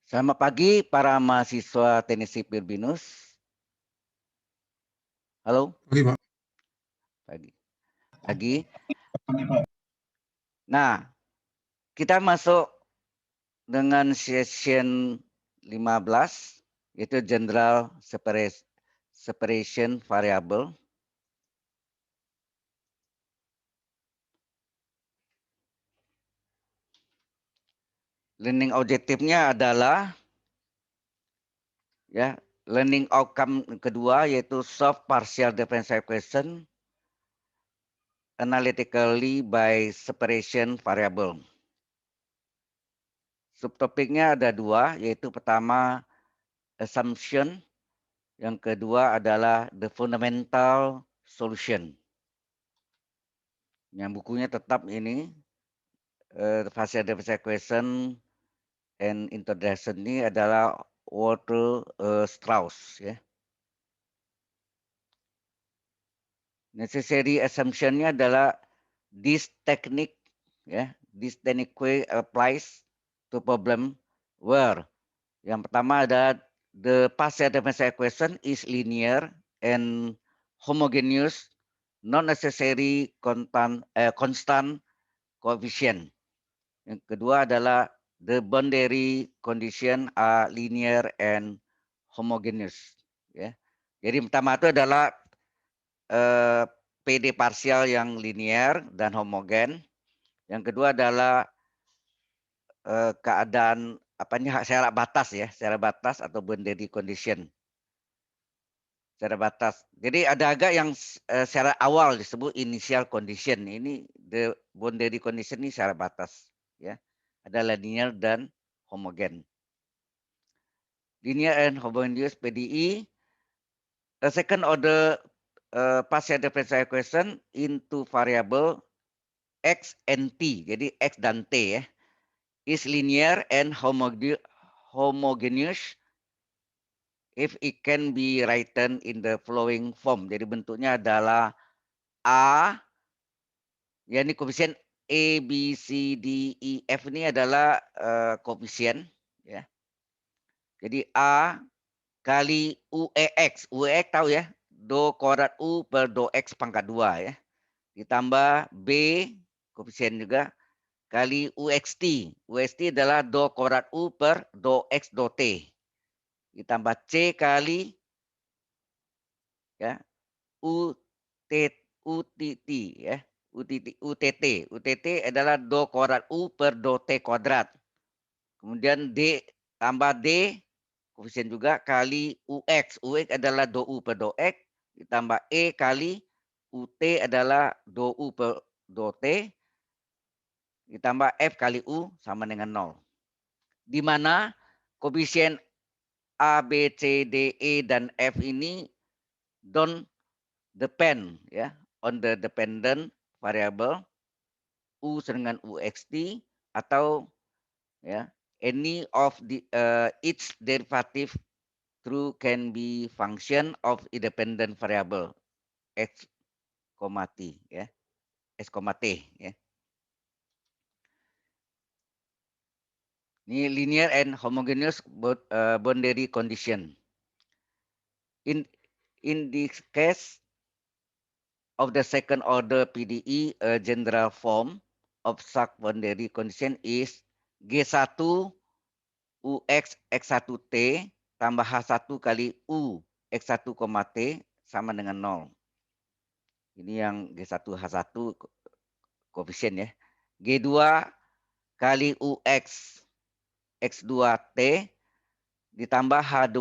Selamat pagi para mahasiswa Teknik Sipil BINUS. Halo, Oke, Pak. pagi. Pagi. Nah, kita masuk dengan session 15 yaitu General Separation Variable. Learning objektifnya adalah learning outcome kedua yaitu solve partial differential equation analytically by separation variable. Subtopiknya ada dua, yaitu pertama assumption, yang kedua adalah the fundamental solution. Yang bukunya tetap ini partial differential equation and introduction ini adalah Walter Strauss ya. Necessary assumption-nya adalah this technique applies to problem where yang pertama adalah the partial differential equation is linear and homogeneous, not necessary constant coefficient. Yang kedua adalah the boundary condition are linear and homogeneous. Ya. Jadi pertama itu adalah PD parsial yang linear dan homogen. Yang kedua adalah keadaan syarat batas ya, syarat batas atau boundary condition. Syarat batas. Jadi ada agak yang syarat awal disebut initial condition. Ini the boundary condition ini syarat batas ya. Ada linear dan homogen. Linear and homogeneous PDE. A second order partial differential equation into variable X and T. Jadi X dan T ya. Is linear and homogeneous if it can be written in the following form. Jadi bentuknya adalah A, ya ini koefisien A, B, C, D, E, F ini adalah koefisien. Ya. Jadi A kali UEX. UEX tahu ya, do kuadrat U per do X pangkat 2 ya. Ditambah B, koefisien juga, kali UXT. UXT adalah do kuadrat U per do X do T. Ditambah C kali ya UTT ya. UTT adalah do kuadrat U per do T kuadrat. Kemudian D tambah D koefisien juga kali UX. UX adalah do U per do X ditambah E kali UT adalah do U per do T ditambah F kali U sama dengan 0. Di mana koefisien A, B, C, D, E, dan F ini don't depend ya on the dependent variable U dengan UXT atau ya any of the its derivative true can be function of independent variable X, T ya. S, T ya. Ini linear and homogeneous boundary condition. In this case of the second order PDE, a general form of such boundary condition is G1 UX X1T tambah H1 kali U X1, T sama dengan 0. Ini yang G1 H1 koefisien ya. G2 kali UX X2T ditambah H2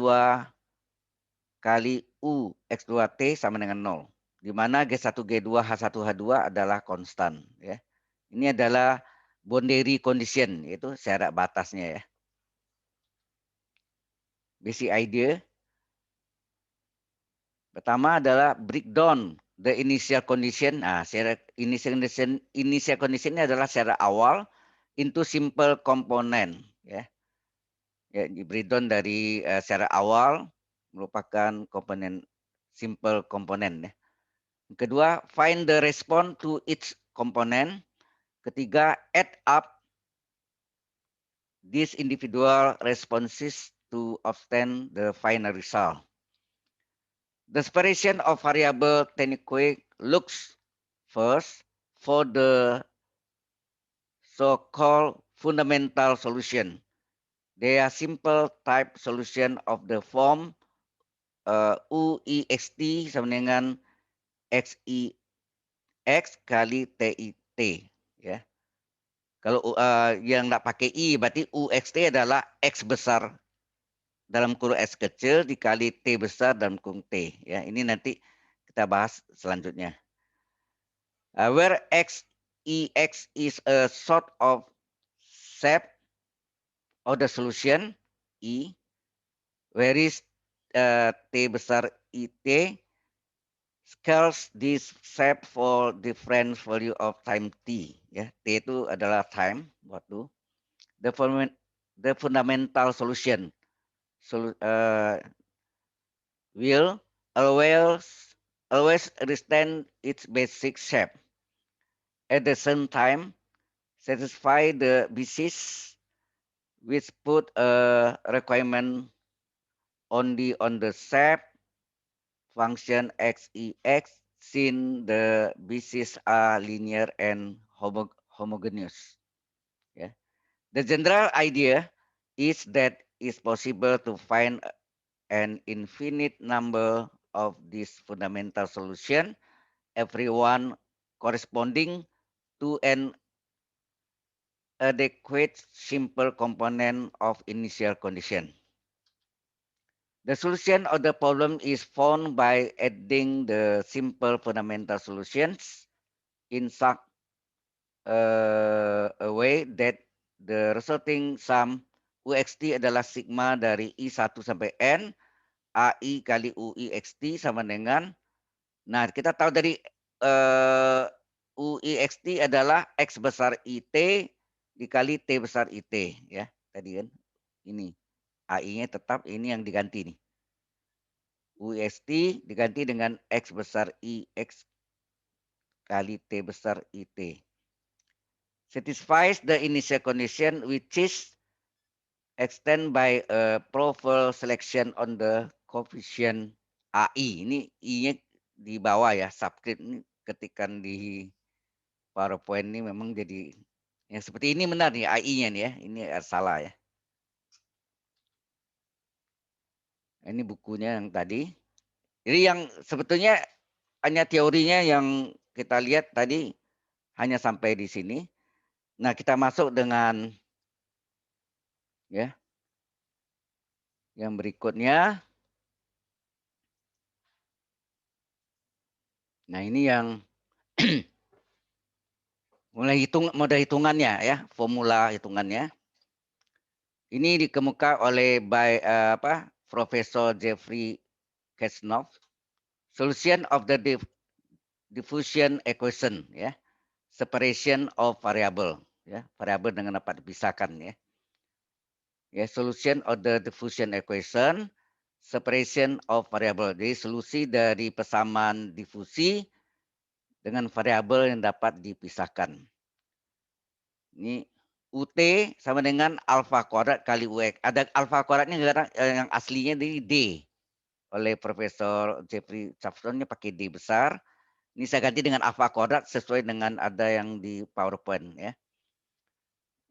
kali U X2T sama dengan 0. Di mana G1, G2, H1, H2 adalah konstan. Ya. Ini adalah boundary condition, yaitu syarat batasnya ya. Basic idea. Pertama adalah breakdown the initial condition. Nah, syarat initial condition ini adalah syarat awal into simple component. Ya. Ya, di breakdown dari syarat awal merupakan komponen simple komponen ya. Yang kedua, find the response to each component. Ketiga, add up these individual responses to obtain the final result. The separation of variable technique looks first for the so-called fundamental solution. They are simple type solution of the form UIXT sama dengan XIX kali TIT. Ya. Kalau yang nak pakai I berarti UXT adalah X besar dalam kurung X kecil dikali T besar dalam kurung T. Ya, ini nanti kita bahas selanjutnya. Where XIX is a sort of shape of the solution I, whereas T besar IT scales this shape for different value of time T. Ya, T itu adalah time waktu. The fundamental solution will always retain its basic shape. At the same time, satisfy the basis which put a requirement only on the shape function XEX since the bases are linear and homogeneous. Yeah. The general idea is that it's possible to find an infinite number of these fundamental solutions, every one corresponding to an adequate simple component of initial condition. The solution of the problem is found by adding the simple fundamental solutions in such a way that the resulting sum UXT adalah sigma dari I1 sampai N AI kali UIXT sama dengan, nah kita tahu dari UIXT adalah X besar IT dikali T besar IT ya tadi kan ini AI-nya tetap ini yang diganti nih. UIXT diganti dengan X besar IX kali T besar IT. Satisfies the initial condition which is extend by a proper selection on the coefficient AI. Ini I-nya di bawah ya, subscript ini ketikan di PowerPoint ini memang jadi yang seperti ini benar nih AI-nya nih ya. Ini salah ya. Ini bukunya yang tadi. Jadi yang sebetulnya hanya teorinya yang kita lihat tadi hanya sampai di sini. Nah, kita masuk dengan ya yang berikutnya. Nah, ini yang mulai modal hitungannya ya, formula hitungannya. Ini dikemukakan oleh Profesor Jeffrey Kesnoff. Solution of the diffusion equation ya. Separation of variable ya, variabel dengan dapat dipisahkan ya. Ya, solution of the diffusion equation, separation of variable. Jadi solusi dari persamaan difusi dengan variabel yang dapat dipisahkan. Ini UT sama dengan alfa kuadrat kali UX. Ada alfa kuadratnya yang aslinya di D. Oleh Profesor Jeffrey Chapstonnya pakai D besar. Ini saya ganti dengan alfa kuadrat sesuai dengan ada yang di PowerPoint ya.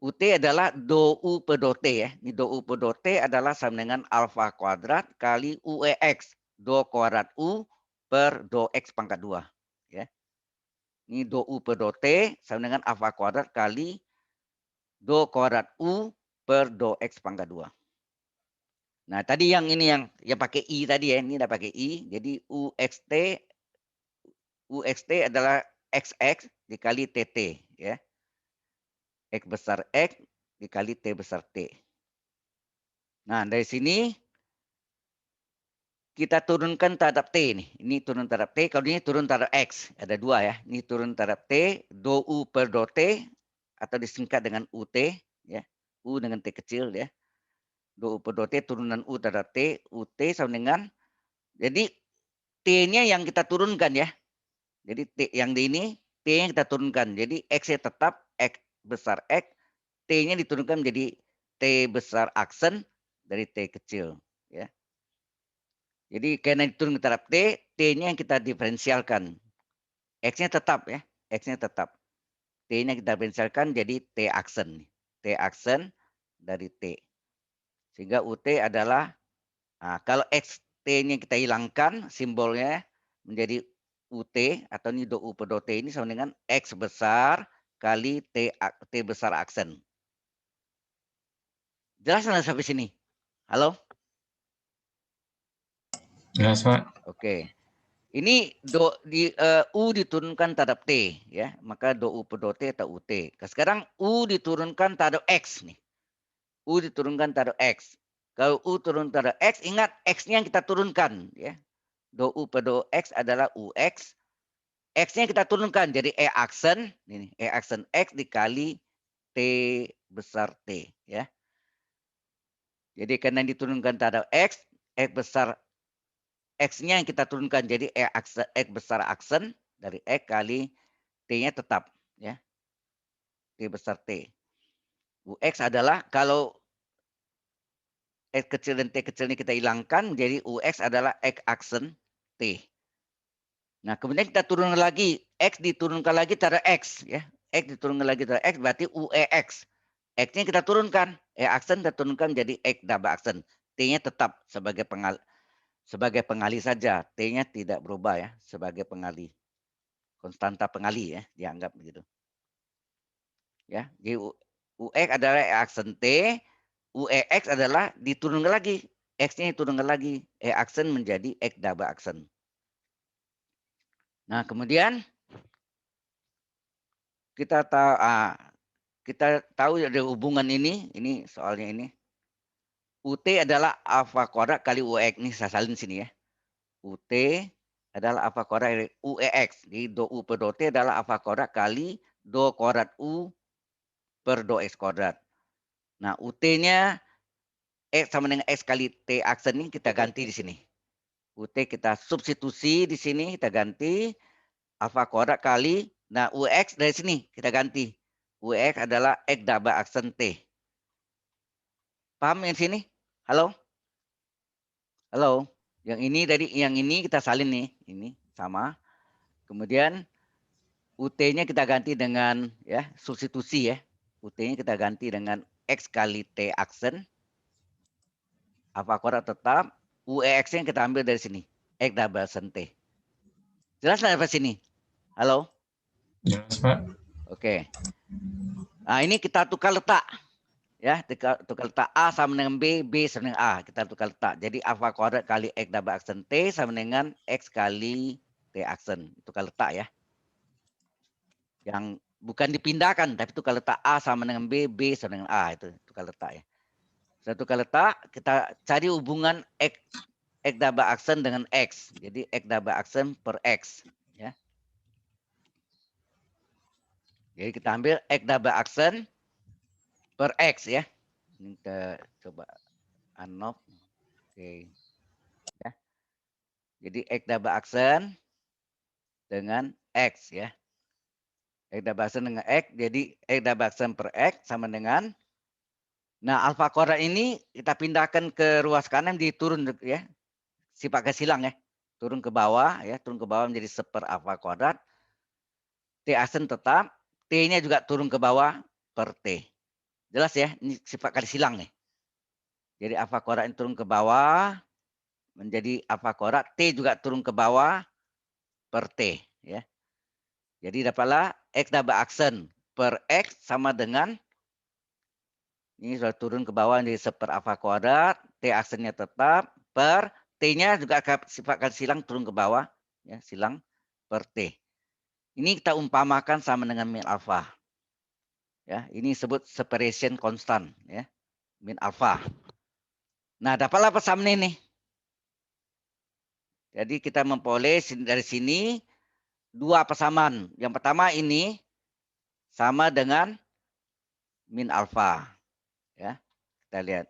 UT adalah do U per do T ya. Ini do U per do T adalah sama dengan alfa kuadrat kali UEX. Do kuadrat U per do X pangkat 2. Ya. Ini do U per do T sama dengan alfa kuadrat kali do kuadrat U per do X pangkat 2. Nah, tadi yang ini yang pakai I tadi ya, ini dah pakai I. Jadi UXT adalah XX dikali TT ya. X besar X dikali T besar T. Nah, dari sini kita turunkan terhadap T nih. Ini turun terhadap T, kalau ini turun terhadap X. Ada dua ya. Ini turun terhadap T, do U per do T atau disingkat dengan UT ya. U dengan T kecil ya. Do U per do T turunan U terhadap T, UT sama dengan, jadi T-nya yang kita turunkan ya. Jadi T yang di ini T-nya kita turunkan. Jadi X-nya tetap X besar X, T-nya diturunkan menjadi T T besar aksen dari T kecil, ya. Jadi karena diturunkan ke taraf T, T-nya yang kita diferensialkan. X-nya tetap ya, X-nya tetap. T-nya kita diferensialkan jadi T aksen. T aksen dari T. Sehingga UT adalah, nah, kalau X T-nya kita hilangkan simbolnya menjadi UT atau ini do U per do T ini sama dengan X besar kali T besar aksen. Jelas nggak sampai sini? Halo? Jelas, Pak. Oke. Ini U diturunkan terhadap T ya, maka do U per do T atau UT. Sekarang U diturunkan terhadap X nih. U diturunkan terhadap X. Kalau U turun terhadap X, ingat X-nya yang kita turunkan ya. Do U per do X adalah UX. X-nya kita turunkan jadi E aksen, ini E aksen X dikali T besar T ya. Jadi karena diturunkan terhadap X besar X-nya yang kita turunkan jadi X besar aksen dari X kali T-nya tetap ya. T besar T. UX adalah kalau X kecil dan T kecil ini kita hilangkan menjadi UX adalah X aksen T. Nah, kemudian kita turunkan lagi X diturunkan lagi terhadap X ya. X diturunkan lagi terhadap X berarti UEX. X-nya kita turunkan, E aksen kita turunkan jadi X double aksen. T-nya tetap sebagai pengali saja. T-nya tidak berubah ya sebagai pengali. Konstanta pengali ya dianggap begitu. Ya, jadi UX adalah E aksen T, UEX adalah diturunkan lagi. X-nya diturunkan lagi. E aksen menjadi X double aksen. Nah, kemudian kita tahu ada hubungan ini soalnya ini. UT adalah alfa kuadrat kali UX. Ini saya salin sini ya. UT adalah alfa kuadrat dari UEX. Jadi do U per do T adalah alfa kuadrat kali do kuadrat U per do X kuadrat. Nah, UT-nya X sama dengan X kali T aksen ini kita ganti di sini. UT kita substitusi di sini, kita ganti alfa kuadrat kali. Nah, UX dari sini kita ganti. UX adalah X double aksen T. Paham yang sini? Halo? Halo? Yang ini kita salin nih, ini sama. Kemudian UT-nya kita ganti dengan ya, substitusi ya. UT-nya kita ganti dengan X kali T aksen. Alfa kuadrat tetap. UEX-nya kita ambil dari sini. X double aksen T. Jelas nggak sampai sini? Halo? Jelas, Pak. Oke. Nah, ini kita tukar letak. Ya, tukar letak A sama dengan B, B sama dengan A. Kita tukar letak. Jadi alfa kuadrat kali X double aksen T sama dengan X kali T aksen. Tukar letak ya. Yang bukan dipindahkan, tapi tukar letak A sama dengan B, B sama dengan A. Itu tukar letak ya. Setelah tukar letak, kita cari hubungan X double aksen dengan X. Jadi X double aksen per X. Ya. Jadi kita ambil X double aksen per X ya. Ini kita coba unlock. Oke. Ya. Jadi X double aksen dengan X ya. X double aksen dengan X. Jadi X double aksen per X sama dengan. Nah, alfa kuadrat ini kita pindahkan ke ruas kanan diturun ya. Sifat kesilang ya. Turun ke bawah ya. Turun ke bawah menjadi seper alfa kuadrat. T aksen tetap. T-nya juga turun ke bawah per T. Jelas ya. Ini sifat kali silang nih. Jadi alfa kuadrat ini turun ke bawah menjadi alfa kuadrat, T juga turun ke bawah per T ya. Jadi dapatlah X double aksen per X sama dengan ini sudah turun ke bawah menjadi seper alfa kuadrat, T aksennya tetap per T-nya juga sifat kali silang turun ke bawah ya, silang per T. Ini kita umpamakan sama dengan min alfa. Ya, ini disebut separation constant ya, min alfa. Nah, dapatlah persamaan ini. Jadi kita memperoleh dari sini dua persamaan. Yang pertama ini sama dengan min alfa. Ya, kita lihat.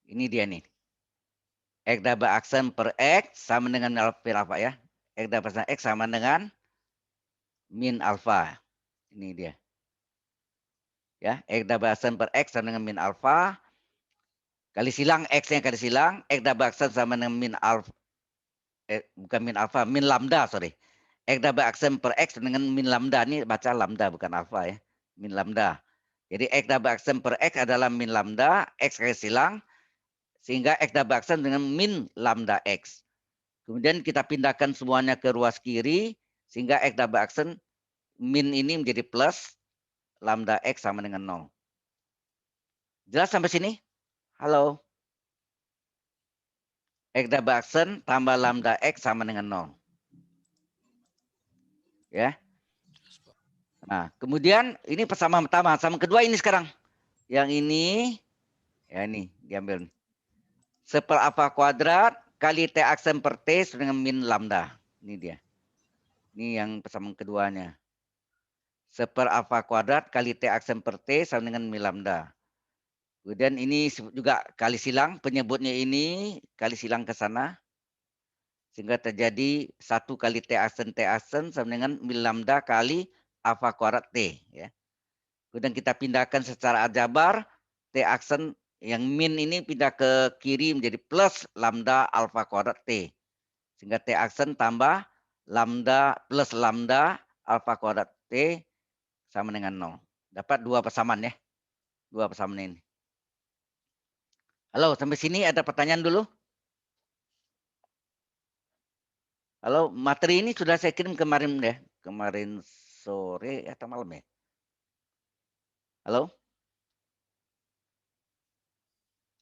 Ini dia nih. X double aksen per X sama dengan min alfa ya. X double aksen X sama dengan min alfa. Ini dia. Ya, X double aksen per X sama dengan min alfa. Kali silang X-nya kali silang. X double aksen sama dengan min alfa. Bukan min alfa, min lambda, sorry. X double aksen per X dengan min lambda. Ini baca lambda bukan alfa ya. Min lambda. Jadi X double aksen per X adalah min lambda. X kali silang. Sehingga X double aksen dengan min lambda X. Kemudian kita pindahkan semuanya ke ruas kiri. Sehingga X double aksen min ini menjadi plus. Lambda X sama dengan 0. Jelas sampai sini? Halo. X double aksen tambah lambda X sama dengan 0. Ya. Nah, kemudian ini persamaan pertama. Sama kedua ini sekarang. Yang ini, ya ini diambil. Seper alfa kuadrat kali T aksen per T dengan min lambda. Ini dia. Ini yang persamaan keduanya. Seper alfa kuadrat kali T aksen per T sama dengan min lambda. Kemudian ini juga kali silang. Penyebutnya ini kali silang ke sana. Sehingga terjadi 1 kali T aksen sama dengan min lambda kali alfa kuadrat T. Ya. Kemudian kita pindahkan secara aljabar. T aksen yang min ini pindah ke kiri menjadi plus lambda alfa kuadrat T. Sehingga T aksen tambah lambda plus lambda alfa kuadrat T sama dengan 0. Dapat dua persamaan ya. Dua persamaan ini. Halo, sampai sini ada pertanyaan dulu? Halo, materi ini sudah saya kirim kemarin ya. Kemarin sore atau malam ya? Halo?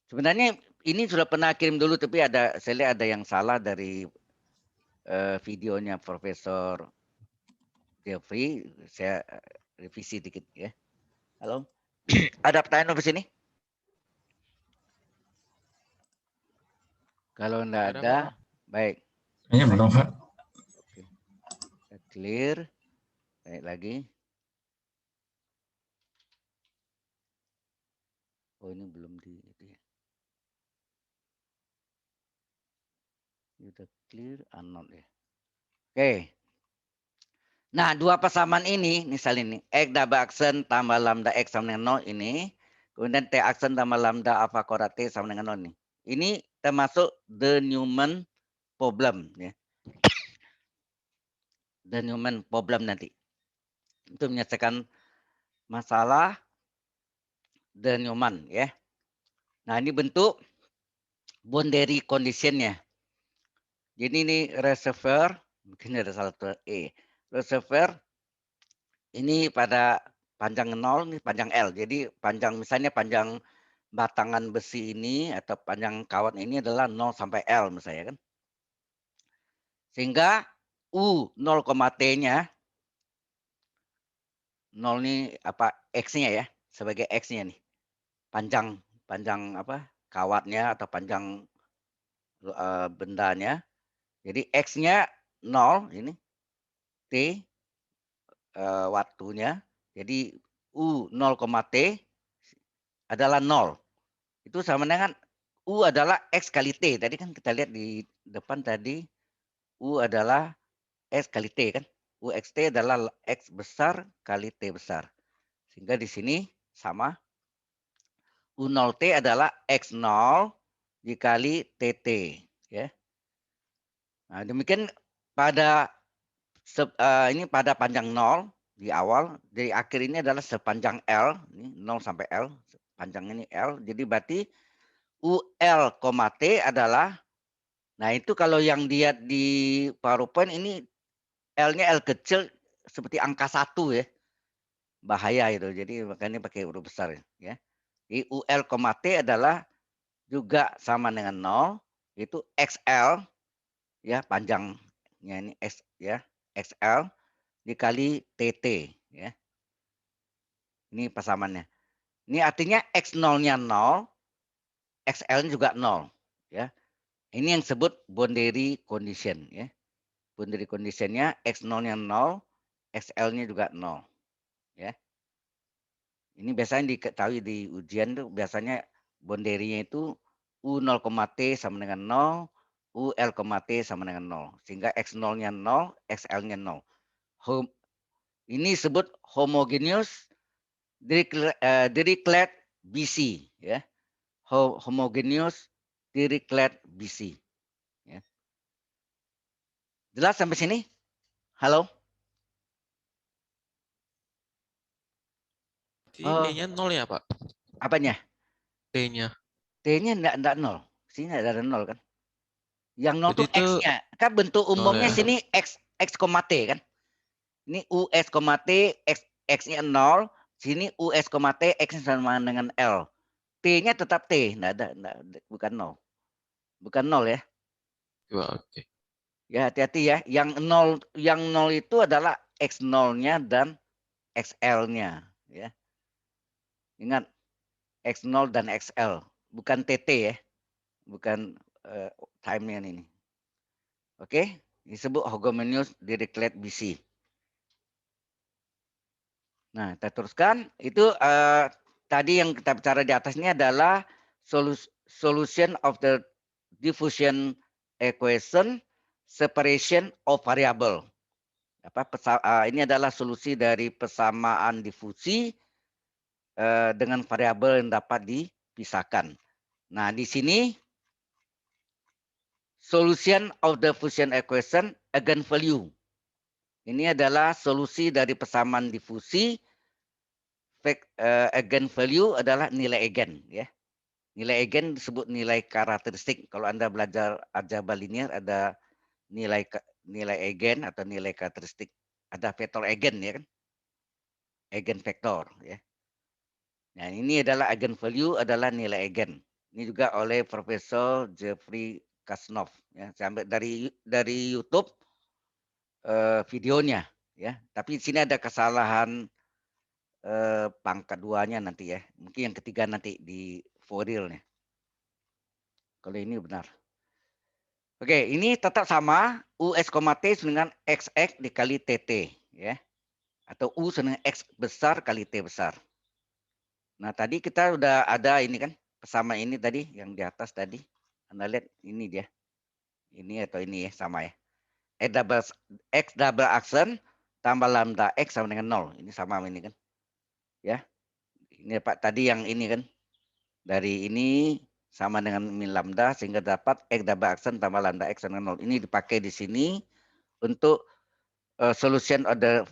Sebenarnya ini sudah pernah kirim dulu tapi saya lihat ada yang salah dari videonya Profesor Jeffrey. Saya revisi dikit ya. Halo? Ada pertanyaan di sini? Kalau enggak ada, baik. Kayaknya belum, Pak. Oke. Clear. Baik lagi. Oh, ini belum di itu ya. Ini udah clear, unknown ya. Oke. Nah, dua persamaan ini, misalnya ini, X double aksen tambah lambda X sama dengan 0 ini. Kemudian T aksen tambah lambda alpha kuadrat T sama dengan 0 ini. Ini termasuk the Newman problem. Ya. The Newman problem nanti. Untuk menyelesaikan masalah the Newman. Ya. Nah, ini bentuk boundary condition-nya. Jadi ini reservoir, mungkin ada salah satu E. Reservoir ini pada panjang 0, ini panjang L. Jadi panjang misalnya panjang batangan besi ini atau panjang kawat ini adalah 0 sampai L misalnya kan. Sehingga U 0, T-nya 0 ini apa X-nya ya, sebagai X-nya nih. Panjang apa? Kawatnya atau panjang bendanya. Jadi X-nya 0 ini T waktunya. Jadi U 0, T adalah 0. Itu sama dengan U adalah X kali T. Tadi kan kita lihat di depan tadi U adalah X kali T kan. UXT adalah X besar kali T besar. Sehingga di sini sama. U0T adalah X0 dikali TT. Ya. Nah, demikian pada ini pada panjang 0 di awal. Dari akhir ini adalah sepanjang L. Ini 0 sampai L. Panjang ini L. Jadi berarti UL, T adalah, nah itu kalau yang dia di PowerPoint ini L-nya L kecil seperti angka 1 ya. Bahaya itu. Jadi makanya pakai huruf besar ya. Jadi UL, T adalah juga sama dengan 0. Itu XL ya panjangnya ini X ya. XL dikali TT ya. Ini persamaannya. Ini artinya X0-nya 0, XL-nya juga 0 ya. Ini yang disebut boundary condition ya. Boundary condition-nya X0-nya 0, XL-nya juga 0 ya. Ini biasanya diketahui di ujian tuh biasanya boundary-nya itu U0, T sama dengan 0, UL, T sama dengan 0. Sehingga X0-nya 0, XL-nya 0. Ini disebut homogeneous Dirichlet BC, ya. Homogeneous Dirichlet BC. Ya. Jelas sampai sini? Halo? Jadi E-nya 0 ya, Pak? Apanya? T-nya. T-nya enggak 0. Sini ada 0 kan? Yang 0 Jadi tuh itu X-nya. Kan bentuk 0 umumnya ya. sini X, T kan? Ini US, T, X-nya 0. Sini US, T, X-nya sama dengan L. T-nya tetap T. Bukan 0. Bukan 0 ya. Oke. Ya hati-hati ya. Yang 0 itu adalah X0-nya dan XL-nya. Ya. Ingat X0 dan XL. Bukan TT ya. Bukan time-nya ini. Oke. Disebut homogeneous Dirichlet BC. Nah, kita teruskan. Itu tadi yang kita bicara di atas ini adalah solution of the diffusion equation separation of variable. Ini adalah solusi dari persamaan difusi dengan variabel yang dapat dipisahkan. Nah, di sini solution of the fusion equation eigenvalue. Ini adalah solusi dari persamaan difusi. Eigenvalue adalah nilai eigen, ya. Nilai eigen disebut nilai karakteristik. Kalau Anda belajar aljabar linear ada nilai eigen atau nilai karakteristik. Ada vektor eigen ya kan? Eigen vektor ya. Nah, ini adalah eigenvalue adalah nilai eigen. Ini juga oleh Profesor Jeffrey Kasnov ya. Saya ambil dari YouTube videonya ya. Tapi di sini ada kesalahan pangkat 2-nya nanti ya. Mungkin yang ketiga nanti di Fourier-nya. Kalau ini benar. Oke, ini tetap sama US, T dengan XX dikali TT ya. Atau U dengan X besar kali T besar. Nah, tadi kita udah ada ini kan bersama ini tadi yang di atas tadi. Anda lihat ini dia. Ini atau ini ya sama ya. X double aksen tambah lambda X sama dengan 0. Ini sama ini kan. Ya. Ini Pak tadi yang ini kan. Dari ini sama dengan min lambda sehingga dapat X double aksen tambah lambda X sama dengan 0. Ini dipakai di sini untuk solution of the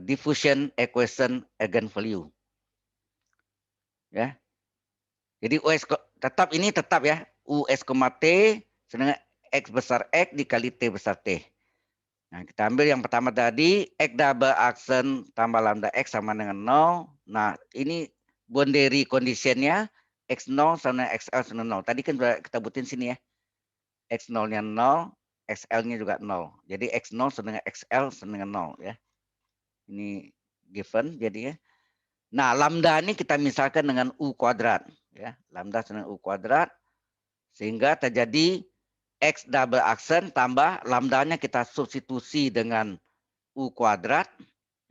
diffusion equation eigenvalue. Ya. Jadi US tetap ya. US, T dengan X besar X dikali T besar T. Nah, kita ambil yang pertama tadi, X double aksen tambah lambda X sama dengan 0. Nah, ini boundary conditionnya X0 sama XL sama 0. Tadi kan sudah kita butin sini ya. X0-nya 0, XL-nya juga 0. Jadi X0 sama dengan XL sama dengan 0 ya. Ini given jadinya. Nah, lambda ini kita misalkan dengan U kuadrat. Ya, lambda sama dengan U kuadrat. Sehingga terjadi X double aksen tambah lambdanya kita substitusi dengan U kuadrat.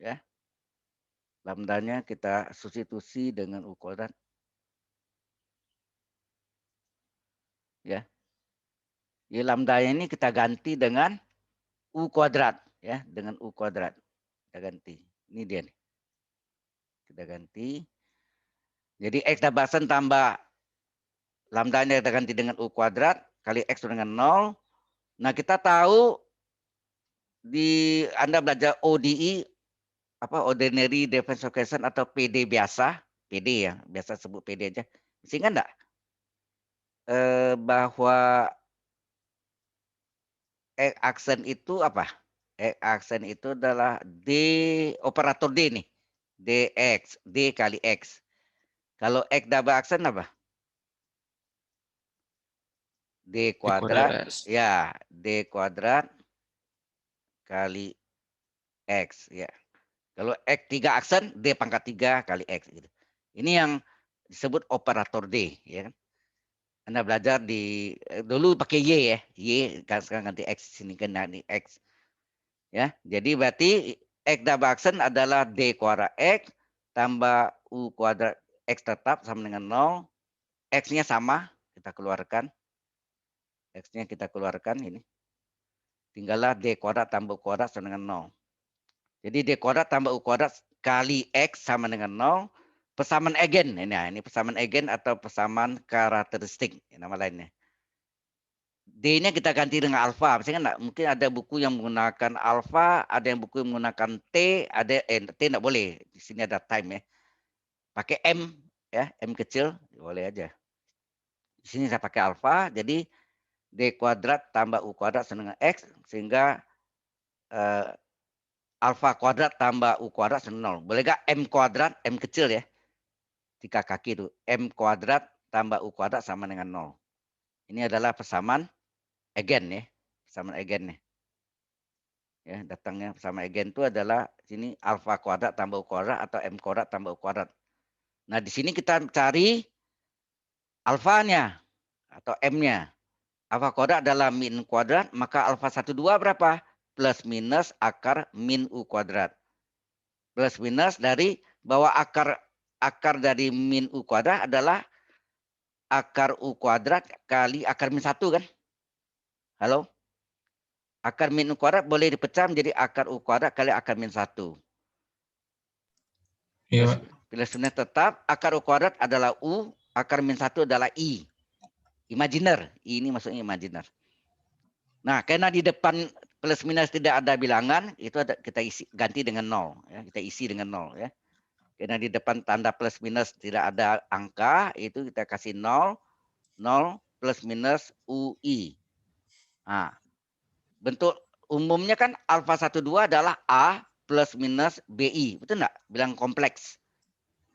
Ya. Lambdanya kita substitusi dengan U kuadrat. Ya. Jadi lambdanya ini kita ganti dengan U kuadrat. Ya, dengan U kuadrat. Kita ganti. Ini dia nih. Kita ganti. Jadi X double aksen tambah lambdanya kita ganti dengan U kuadrat kali X dengan 0. Nah, kita tahu Anda belajar ODE ordinary differential equation atau PD biasa, PD ya, biasa sebut PD aja. Sehingga enggak bahwa aksen itu apa? Aksen itu adalah D operator D nih. DX, D kali X. Kalau X double aksen apa? D kuadrat, ya, D kuadrat kali X ya. Kalau X 3 aksen, D pangkat 3 kali X gitu. Ini yang disebut operator D ya kan. Anda belajar dulu pakai Y ya. Y sekarang ganti X sini kan nanti X. Ya. Jadi berarti X double aksen adalah D kuadrat X tambah U kuadrat X tetap sama dengan 0. X-nya sama, kita keluarkan. X-nya kita keluarkan ini. Tinggallah D kuadrat tambah U kuadrat sama dengan 0. Jadi D kuadrat tambah U kuadrat kali X sama dengan 0. Persamaan eigen. Ini persamaan eigen atau persamaan karakteristik. Nama lainnya. D-nya kita ganti dengan alfa. Misalnya mungkin ada buku yang menggunakan alfa, ada yang buku yang menggunakan T, ada T enggak boleh. Di sini ada time ya. Pakai M ya, M kecil boleh aja. Di sini saya pakai alfa, jadi D kuadrat tambah U kuadrat sama dengan X, sehingga alfa kuadrat tambah U kuadrat sama 0. Boleh nggak M kuadrat, M kecil ya. 3 kaki itu. M kuadrat tambah U kuadrat sama dengan 0. Ini adalah persamaan eigen ya. Persamaan eigen nih. Ya, datangnya persamaan eigen itu adalah sini alfa kuadrat tambah U kuadrat atau M kuadrat tambah U kuadrat. Nah, di sini kita cari alfanya atau M-nya. Alfa kuadrat adalah min kuadrat, maka alfa 12 berapa? Plus minus akar min U kuadrat. Plus minus dari bahwa akar dari min U kuadrat adalah akar U kuadrat kali akar min 1 kan? Halo? Akar min U kuadrat boleh dipecah menjadi akar U kuadrat kali akar min 1. Iya, Pak. Plus minus tetap, akar U kuadrat adalah U, akar min 1 adalah I. Imajiner. I ini maksudnya imajiner. Nah, karena di depan plus minus tidak ada bilangan, itu kita isi ganti dengan 0. Ya, kita isi dengan 0 ya. Karena di depan tanda plus minus tidak ada angka, itu kita kasih 0, 0 plus minus UI. Nah, bentuk umumnya kan alfa 12 adalah A plus minus BI. Betul enggak? Bilang kompleks.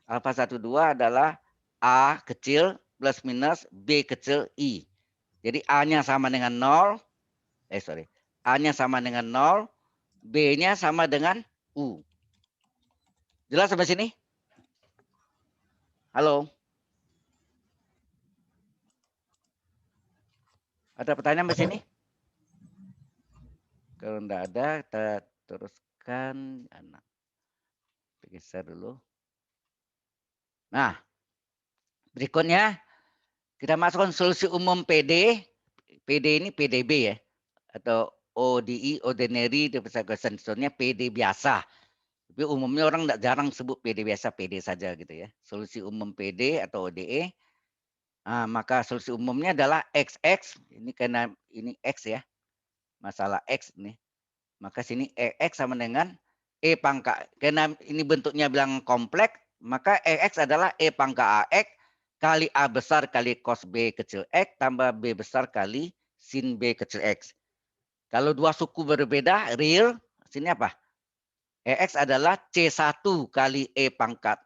Alfa 12 adalah A kecil plus minus B kecil I. Jadi A-nya sama dengan 0. A-nya sama dengan 0. B-nya sama dengan U. Jelas sampai sini? Halo? Ada pertanyaan sampai sini? Kalau enggak ada, kita teruskan. Geser dulu. Nah, berikutnya kita masukkan solusi umum PD. PD ini PDB ya. Atau ODI, Ordinary Differential Equation. Contohnya PD biasa. Tapi umumnya orang enggak jarang sebut PD biasa, PD saja gitu ya. Solusi umum PD atau ODE. Nah, maka solusi umumnya adalah XX. Ini karena ini X ya. Masalah X nih. Maka sini EX sama dengan E pangkat. Karena ini bentuknya bilang kompleks, maka EX adalah E pangkat AX kali A besar kali cos B kecil X tambah B besar kali sin B kecil X. Kalau dua suku berbeda, real, sini apa? EX adalah C1 kali E pangkat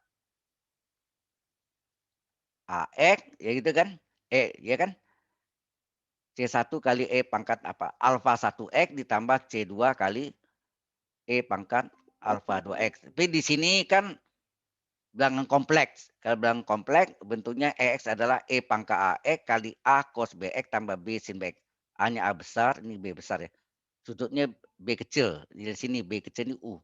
AX, ya gitu kan? Ya kan? C1 kali E pangkat apa? Alfa 1X ditambah C2 kali E pangkat alfa 2X. Tapi di sini kan bilangan kompleks. Kalau bilangan kompleks bentuknya EX adalah E pangkat AX kali A cos BX tambah B sin BX. A-nya A besar, ini B besar ya. Sudutnya B kecil. Di sini B kecil ini U.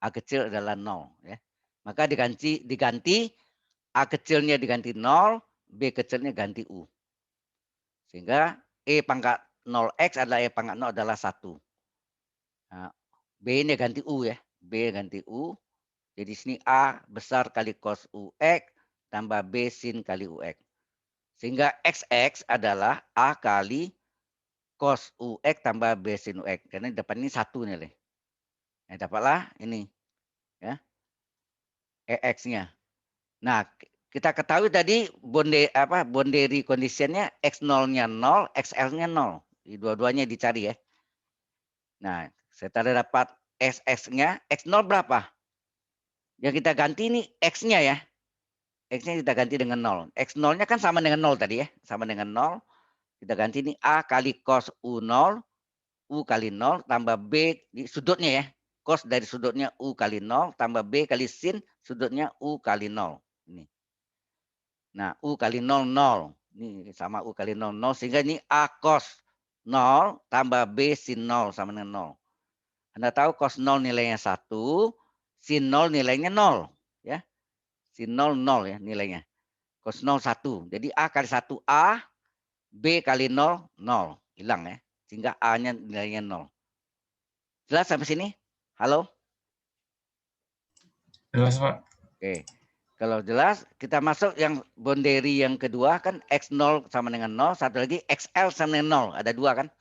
A kecil adalah 0 ya. Maka diganti A kecilnya diganti 0, B kecilnya ganti U. Sehingga E pangkat 0X adalah E pangkat 0 adalah 1. Nah, B ini ganti U ya. B ganti U. Jadi sini A besar kali cos UX tambah B sin kali UX. Sehingga XX adalah A kali cos UX tambah B sin UX. Karena di depan ini 1 nilai. Nah, dapatlah ini ya. EX-nya. Nah, kita ketahui tadi boundary condition-nya X0-nya 0, XL-nya 0. Di dua-duanya dicari ya. Nah, setelah dapat SS-nya, X0 berapa? Yang kita ganti ini X-nya ya. X-nya kita ganti dengan 0. X0-nya kan sama dengan 0 tadi ya. Sama dengan 0. Kita ganti ini A kali cos U0. U kali 0 tambah B di sudutnya ya. Cos dari sudutnya U kali 0 tambah B kali sin sudutnya U kali 0. Ini. Nah, U kali 0, 0. Ini sama U kali 0, 0. Sehingga ini A cos 0 tambah B sin 0 sama dengan 0. Anda tahu cos 0 nilainya 1. Sin 0 nilainya 0. Ya. Sin 0, 0 ya nilainya. Cos 0, 1. Jadi A kali 1A. B kali 0, 0. Hilang ya. Sehingga A-nya nilainya 0. Jelas sampai sini? Halo? Jelas, Pak. Oke. Kalau jelas, kita masuk yang boundary yang kedua kan X0 sama dengan 0. Satu lagi XL sama dengan 0. Ada dua kan?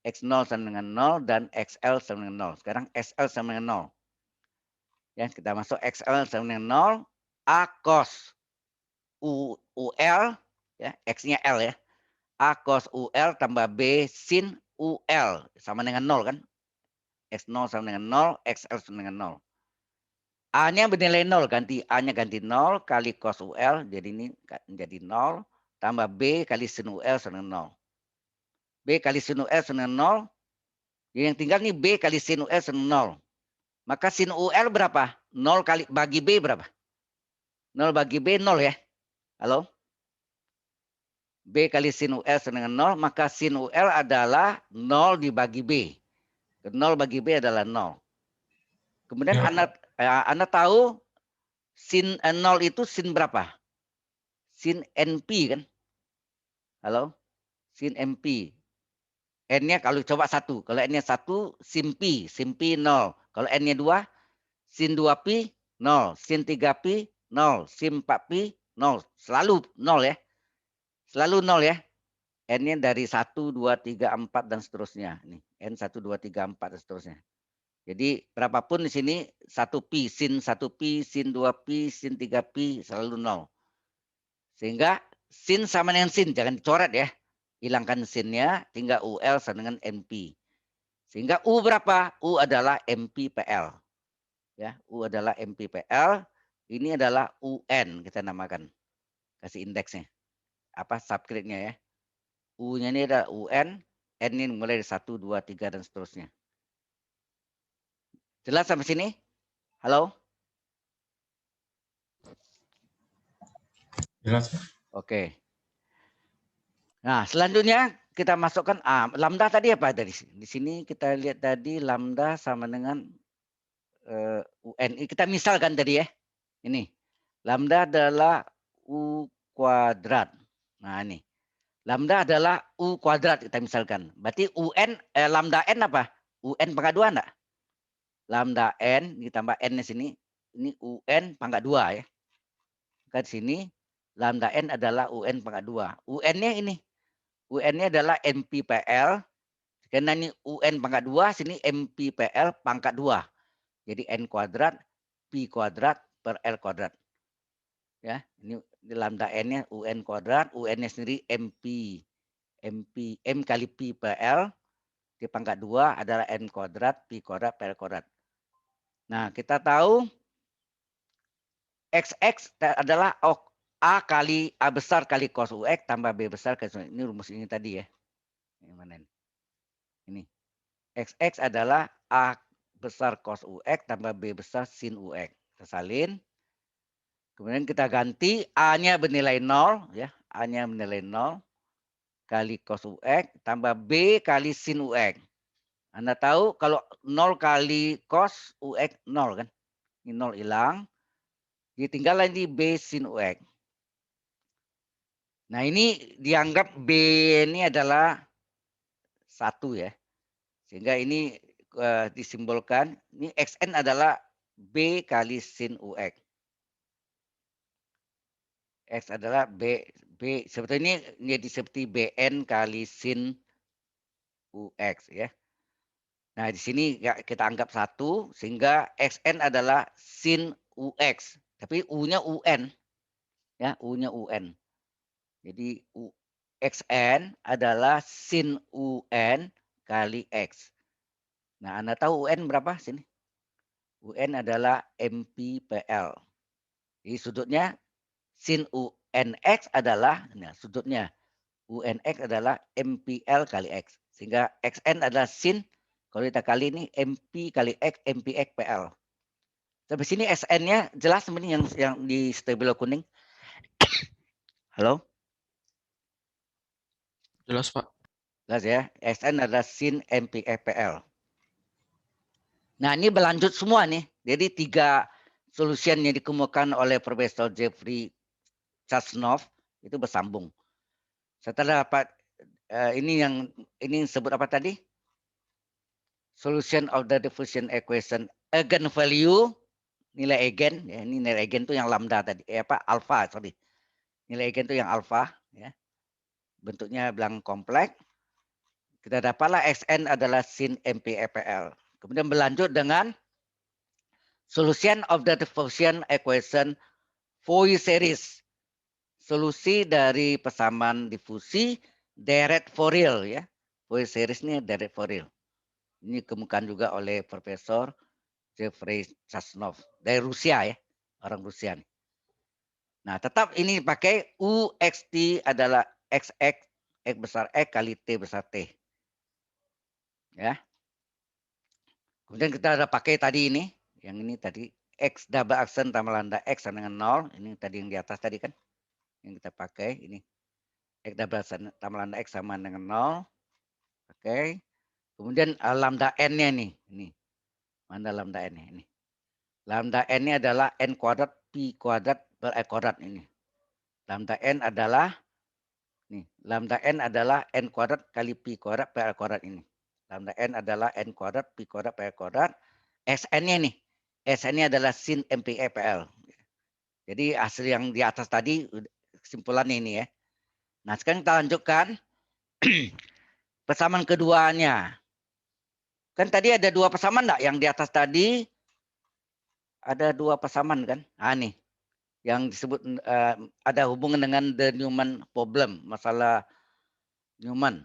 X0 sama dengan 0 dan XL sama dengan 0. Sekarang SL sama dengan 0. Ya, kita masuk XL sama dengan 0. A cos UL, ya, X-nya L ya. A cos UL tambah B sin UL. Sama dengan 0 kan? X0 sama dengan 0, XL sama dengan 0. A-nya bernilai 0, A-nya ganti 0 kali cos UL, jadi ini menjadi 0, tambah B kali sin UL sama dengan 0. B kali sin UL sama dengan 0, jadi yang tinggal nih B kali sin UL sama dengan 0. Maka sin UL berapa? 0 kali bagi B berapa? 0 bagi B 0 ya. Halo? B kali sin UL sama dengan 0, maka sin UL adalah 0 dibagi B. 0 bagi B adalah 0. Kemudian Ya. Anda tahu sin 0 itu sin berapa? Sin NP kan? Halo? Sin NP. N-nya kalau coba 1. Kalau N-nya 1, sin P. Sin P 0. Kalau N-nya 2, sin 2P 0. Sin 3P 0. Sin 4P 0. Selalu 0 ya. Selalu 0 ya. N-nya dari 1, 2, 3, 4 dan seterusnya. Nih, N 1, 2, 3, 4 dan seterusnya. Jadi berapapun di sini 1P, sin 1P, sin 2P, sin 3P selalu 0. Sehingga sin sama dengan sin, jangan dicoret ya. Hilangkan sinnya, tinggal UL sama dengan NP. Sehingga U berapa? U adalah MPPL. Ya, U adalah MPPL. Ini adalah UN kita namakan. Kasih indeksnya. Apa subscript-nya ya. U-nya ini adalah UN, N ini mulai dari 1, 2, 3 dan seterusnya. Jelas sampai sini? Halo? Jelas, Pak. Oke. Nah, selanjutnya kita masukkan lambda tadi apa dari sini? Di sini kita lihat tadi lambda sama dengan UN. Kita misalkan tadi ya. Ini. Lambda adalah U kuadrat. Nah, ini. Lambda adalah U kuadrat kita misalkan. Berarti UN lambda N apa? UN pangkat 2 enggak? Lambda N ditambah N di sini. Ini UN pangkat 2 ya. Maka di sini lambda N adalah UN pangkat 2. UN-nya ini. UN-nya adalah MPPL. Karena ini UN pangkat 2, sini MPPL pangkat 2. Jadi N kuadrat, P kuadrat per L kuadrat. Ya, ini lambda N-nya UN kuadrat, UN-nya sendiri MP. M kali P per L. Di pangkat 2 adalah N kuadrat, P kuadrat per L kuadrat. Nah, kita tahu XX adalah A kali A besar kali cos UX tambah B besar kali sin UX. Ini rumus ini tadi ya. Yang mana ini? Ini. XX adalah A besar cos UX tambah B besar sin UX. Kita salin. Kemudian kita ganti A-nya bernilai 0. Ya. A-nya bernilai 0 kali cos UX tambah B kali sin UX. Anda tahu kalau 0 kali cos UX 0 kan. Ini 0 hilang. Jadi tinggal lagi B sin UX. Nah ini dianggap B ini adalah 1 ya. Sehingga ini disimbolkan. Ini XN adalah B kali sin UX. X adalah B sebetulnya ini jadi seperti BN kali sin UX ya. Nah, di sini kita anggap 1 sehingga XN adalah sin UX. Tapi U-nya UN. Ya, U-nya UN. Jadi XN adalah sin UN kali X. Nah, Anda tahu UN berapa sini? UN adalah MPPL. Jadi sudutnya sin UNX adalah, nah sudutnya UNX adalah MPL kali X. Sehingga XN adalah sin, kalau kita kali ini MP kali X, MPX PL. Sampai sini SN-nya jelas sebenarnya yang di stabilo kuning. Halo? Jelas, Pak. Jelas ya, SN adalah sin MPX PL. Nah ini berlanjut semua nih. Jadi 3 solution yang dikemukakan oleh Profesor Jeffrey Chasnov itu bersambung. Setelah dapat ini sebut apa tadi? Solution of the diffusion equation eigenvalue nilai eigen ya, ini nilai eigen itu yang lambda tadi, alfa sorry. Nilai eigen itu yang alfa ya. Bentuknya bilang kompleks. Kita dapatlah Xn adalah sin MPEPL. Kemudian berlanjut dengan solution of the diffusion equation Fourier series. Solusi dari persamaan difusi direct Fourier ya. Fourier series ini direct Fourier. Ini dikemukakan juga oleh Profesor Jeffrey Sasnov dari Rusia ya, orang Rusia nih. Nah, tetap ini pakai UXT adalah XX X besar X kali T besar T. Ya. Kemudian kita ada pakai tadi ini, yang ini tadi X double aksen tambah lambda X sama dengan 0. Ini tadi yang di atas tadi kan. Yang kita pakai ini. X double aksen tambah lambda X sama dengan 0. Oke. Kemudian lambda N-nya nih. Ini. Mana lambda N-nya ini? Lambda N-nya adalah N kuadrat Pi kuadrat per L kuadrat ini. Lambda N adalah nih, lambda N adalah N kuadrat kali Pi kuadrat per L kuadrat ini. Lambda N adalah N kuadrat Pi kuadrat per L kuadrat. Sn-nya nih. Sn-nya adalah sin MPEPL. Jadi hasil yang di atas tadi kesimpulannya ini ya. Nah, sekarang kita lanjutkan persamaan keduanya. Kan tadi ada dua persamaan enggak? Yang di atas tadi ada dua persamaan kan? Ah nih. Yang disebut ada hubungan dengan the Newman problem, masalah Newman.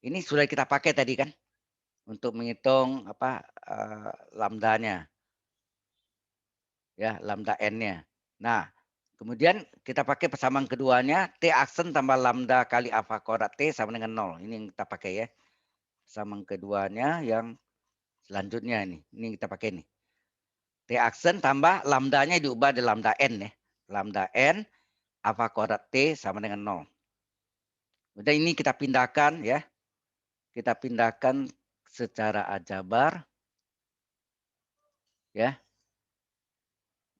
Ini sudah kita pakai tadi kan untuk menghitung lambdanya. Ya, lambda n-nya. Nah, kemudian kita pakai persamaan keduanya T aksen tambah lambda kali alfa kuadrat T sama dengan 0. Ini yang kita pakai ya. Persamaan keduanya yang selanjutnya ini. Ini yang kita pakai nih. T aksen tambah lambdanya diubah dari lambda n ya. Lambda n alfa kuadrat T sama dengan 0. Kemudian ini kita pindahkan ya. Kita pindahkan secara aljabar. Ya.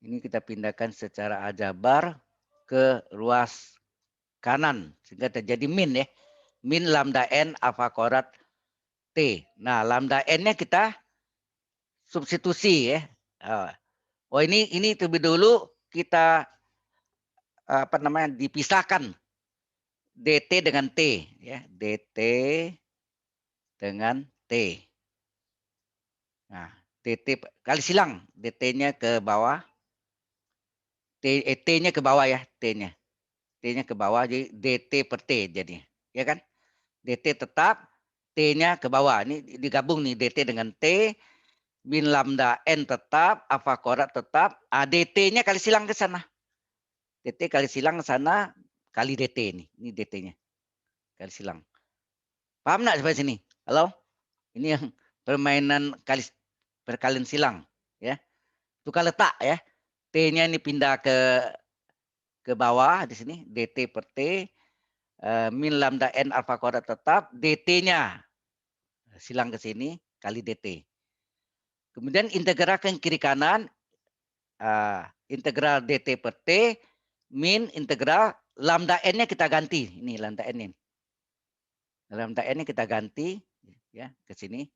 Ini kita pindahkan secara aljabar ke ruas kanan sehingga terjadi min ya. Min lambda n alfa kuadrat T. Nah, lambda n-nya kita substitusi ya. Oh, ini terlebih dulu kita dipisahkan dt dengan t ya, dt dengan t. Nah, dt kali silang dt-nya ke bawah. T-nya ke bawah ya, T-nya. T-nya ke bawah jadi dt per T jadinya. Ya kan? dt tetap, T-nya ke bawah. Ini digabung nih dt dengan T, min lambda n tetap, alfa kuadrat tetap, dt-nya kali silang ke sana. dt kali silang ke sana kali dt nih. Ini dt-nya. Kali silang. Paham enggak sampai sini? Halo? Ini yang permainan perkalian silang ya. Tukar letak ya. T-nya ini pindah ke bawah di sini dt per T min lambda n alfa kuadrat tetap, dt-nya silang ke sini kali dt. Kemudian integralkan kiri kanan integral dt per T min integral lambda n-nya kita ganti. Ini lambda n-nya. Lambda n-nya kita ganti ya ke sini.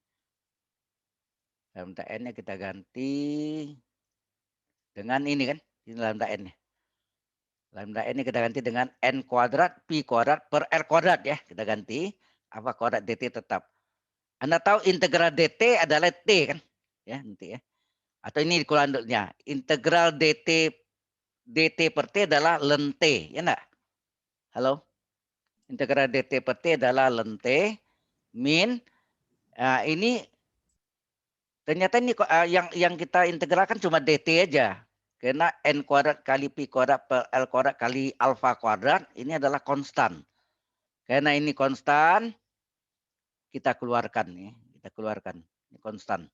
Lambda n-nya kita ganti dengan ini kan, ini lambda n-nya. Lambda n kita ganti dengan n kuadrat pi kuadrat per r kuadrat ya. Kita ganti apa kuadrat dt tetap. Anda tahu integral dt adalah t kan? Ya, nanti ya. Atau ini dikulannya. Integral dt per t adalah ln t, ya enggak? Halo? Integral dt per t adalah ln t min ini ternyata ini yang kita integralkan cuma dt aja. Karena n kuadrat kali pi kuadrat per l kuadrat kali alfa kuadrat ini adalah konstan. Karena ini konstan, kita keluarkan nih, kita keluarkan ini konstan.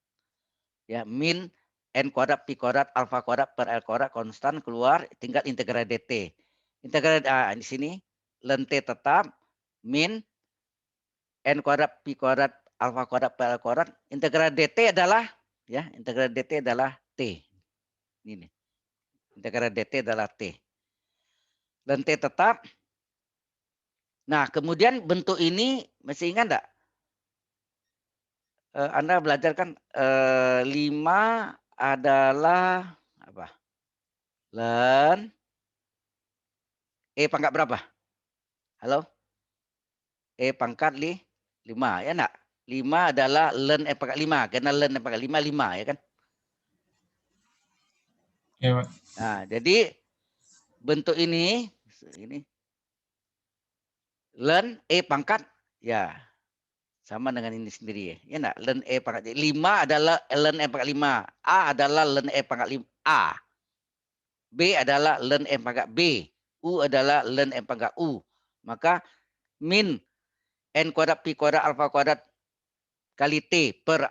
Ya, min n kuadrat pi kuadrat alfa kuadrat per l kuadrat konstan keluar, tinggal integral dt. Integral di sini ln t tetap min n kuadrat pi kuadrat alfa kuadrat per l kuadrat. Integral dt adalah ya, integral dt adalah t. Ini. Integral dt adalah T. Dan T tetap. Nah, kemudian bentuk ini masih ingat enggak? Anda belajar kan 5 adalah apa? Ln E pangkat berapa? Halo? E pangkat 5, ya enggak? 5 adalah ln E pangkat 5, karena ln E pangkat 5, 5, ya kan? Ya, Pak. Nah, jadi bentuk ini ln E pangkat, ya sama dengan ini sendiri ya. Ya enggak? Ln E pangkat 5 adalah ln E pangkat 5. A adalah ln E pangkat 5 A. B adalah ln E pangkat B. U adalah ln E pangkat U. Maka min N kuadrat Pi kuadrat alfa kuadrat kali T per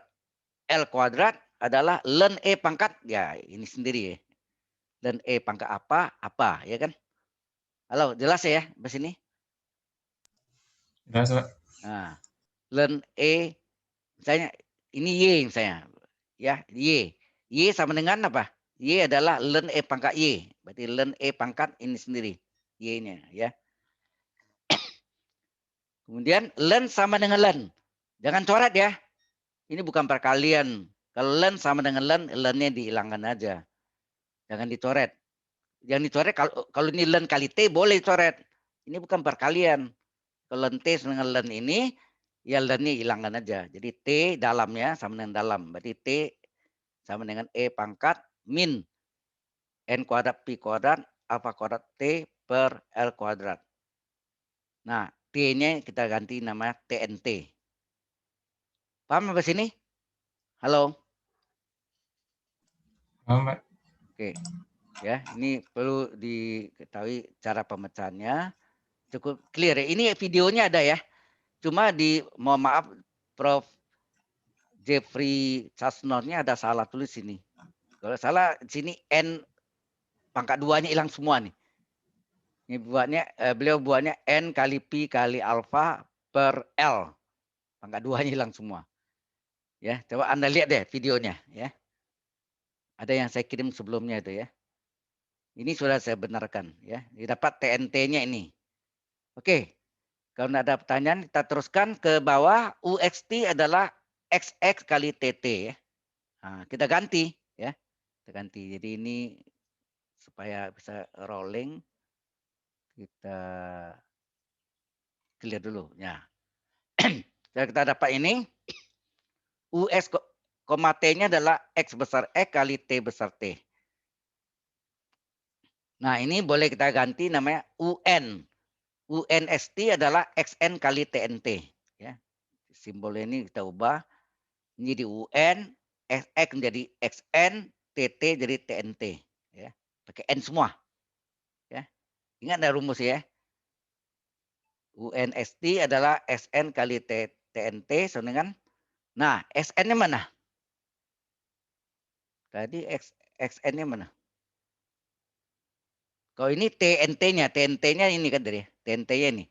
L kuadrat adalah ln E pangkat, ya ini sendiri ya. Ln E pangkat apa, ya kan? Halo, jelas ya bahas ini? Jelas, Pak. Nah, ln E misalnya ini Y misalnya. Ya, Y. Y sama dengan apa? Y adalah ln E pangkat Y. Berarti ln E pangkat ini sendiri. Y-nya ya. Kemudian ln sama dengan ln. Jangan coret ya. Ini bukan perkalian. Kalau ln sama dengan ln, ln-nya dihilangkan aja. Jangan dicoret. Yang dicoret kalau ini ln kali T boleh dicoret. Ini bukan perkalian. Kalau ln T dengan ln ini, ya ln-nya hilangkan aja. Jadi T dalamnya sama dengan dalam. Berarti T sama dengan E pangkat min N kuadrat Pi kuadrat alfa kuadrat T per L kuadrat. Nah, T-nya kita ganti nama TNT. Paham sampai sini? Halo? Paham, Pak. Oke. Ya, ini perlu diketahui cara pemecahannya. Cukup clear ya. Ini videonya ada ya. Cuma mohon maaf Prof Jeffrey Sasnonnya ada salah tulis sini. Kalau salah sini N pangkat 2-nya hilang semua nih. Ini beliau buatnya N kali Pi kali alfa per L. Pangkat 2-nya hilang semua. Ya, coba Anda lihat deh videonya ya. Ada yang saya kirim sebelumnya itu ya. Ini sudah saya benarkan ya. Didapat TNT-nya ini. Oke. Kalau tidak ada pertanyaan, kita teruskan ke bawah. UXT adalah XX kali TT ya. Nah, kita ganti ya. Kita ganti. Jadi ini supaya bisa rolling, kita clear dulu. Ya. Kita dapat ini. US, T-nya adalah X besar X kali T besar T. Nah, ini boleh kita ganti namanya UN. UNST adalah XN kali TNT. Ya. Simbol ini kita ubah menjadi UN, X menjadi XN, TT jadi TNT. Ya. Pakai N semua. Ya. Ingat ada rumus ya. UNST adalah SN kali TNT sama dengan, nah SN-nya mana? Tadi XN-nya mana? Kalau ini TNT-nya ini kan dari TNT-nya ini.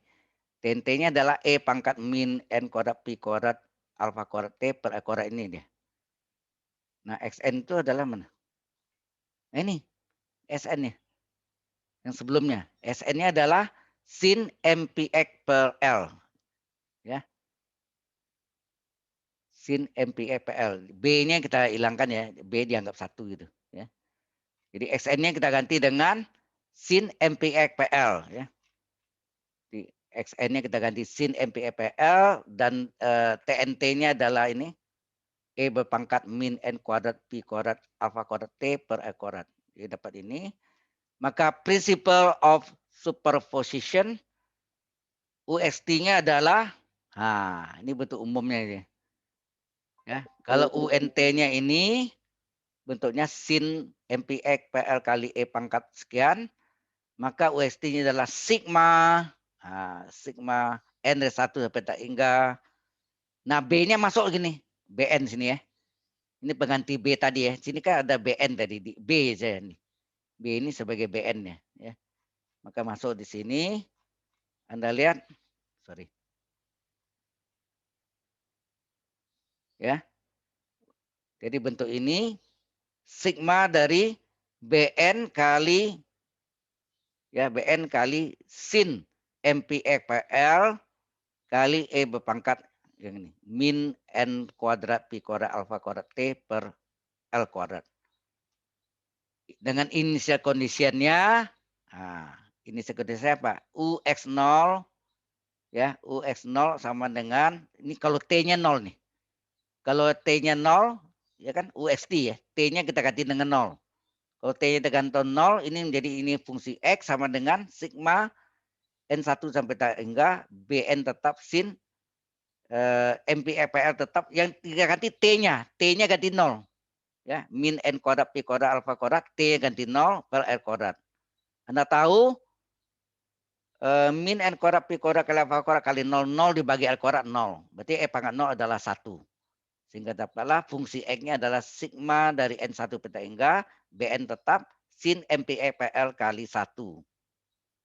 TNT-nya adalah E pangkat min N kuadrat Pi kuadrat alfa kuadrat T per E kuadrat ini dia. Nah, XN itu adalah mana? Nah, ini SN-nya. Yang sebelumnya. SN-nya adalah sin MPX per L. Ya. Sin MPX per L. B-nya kita hilangkan ya. B dianggap 1 gitu. Ya. Jadi XN-nya kita ganti dengan sin MPX per L. Ya. Di XN-nya kita ganti sin MPL dan TNT-nya adalah ini E berpangkat min N kuadrat Pi kuadrat alfa kuadrat T per E kuadrat. Jadi dapat ini. Maka principle of superposition UXT-nya adalah, ini bentuk umumnya ini. Ya, kalau UNT-nya ini bentuknya sin MPX PL kali E pangkat sekian, maka UXT-nya adalah sigma. Sigma N dari 1 sampai tak hingga. Nah, B-nya masuk gini. BN sini ya. Ini pengganti B tadi ya. Sini kan ada BN tadi. Di B saya nih. B ini sebagai BN-nya. Ya. Maka masuk di sini. Anda lihat. Sorry. Ya. Jadi bentuk ini. Sigma dari BN kali. Ya, BN kali sin MPX PL kali E berpangkat yang ini min N kuadrat Pi kuadrat alfa kuadrat T per L kuadrat. dengan initial conditionnya, initial conditionnya apa? UX0 ya, UX0 sama dengan ini kalau T-nya 0 nih. Kalau T-nya 0 ya kan UXT ya. T-nya kita ganti dengan 0. Kalau T-nya tergantung 0 ini menjadi ini fungsi X sama dengan sigma N1 sampai hingga Bn tetap sin MPFL tetap yang kita ganti T-nya. T-nya ganti 0. Ya, min N kuadrat P kuadrat alfa kuadrat T ganti 0 per R kuadrat. Anda tahu min N kuadrat P kuadrat kali alfa kuadrat kali 0, 0 dibagi L kuadrat 0. Berarti E pangkat 0 adalah 1. Sehingga dapatlah fungsi X-nya adalah sigma dari N1 peta hingga Bn tetap sin MPFL kali 1.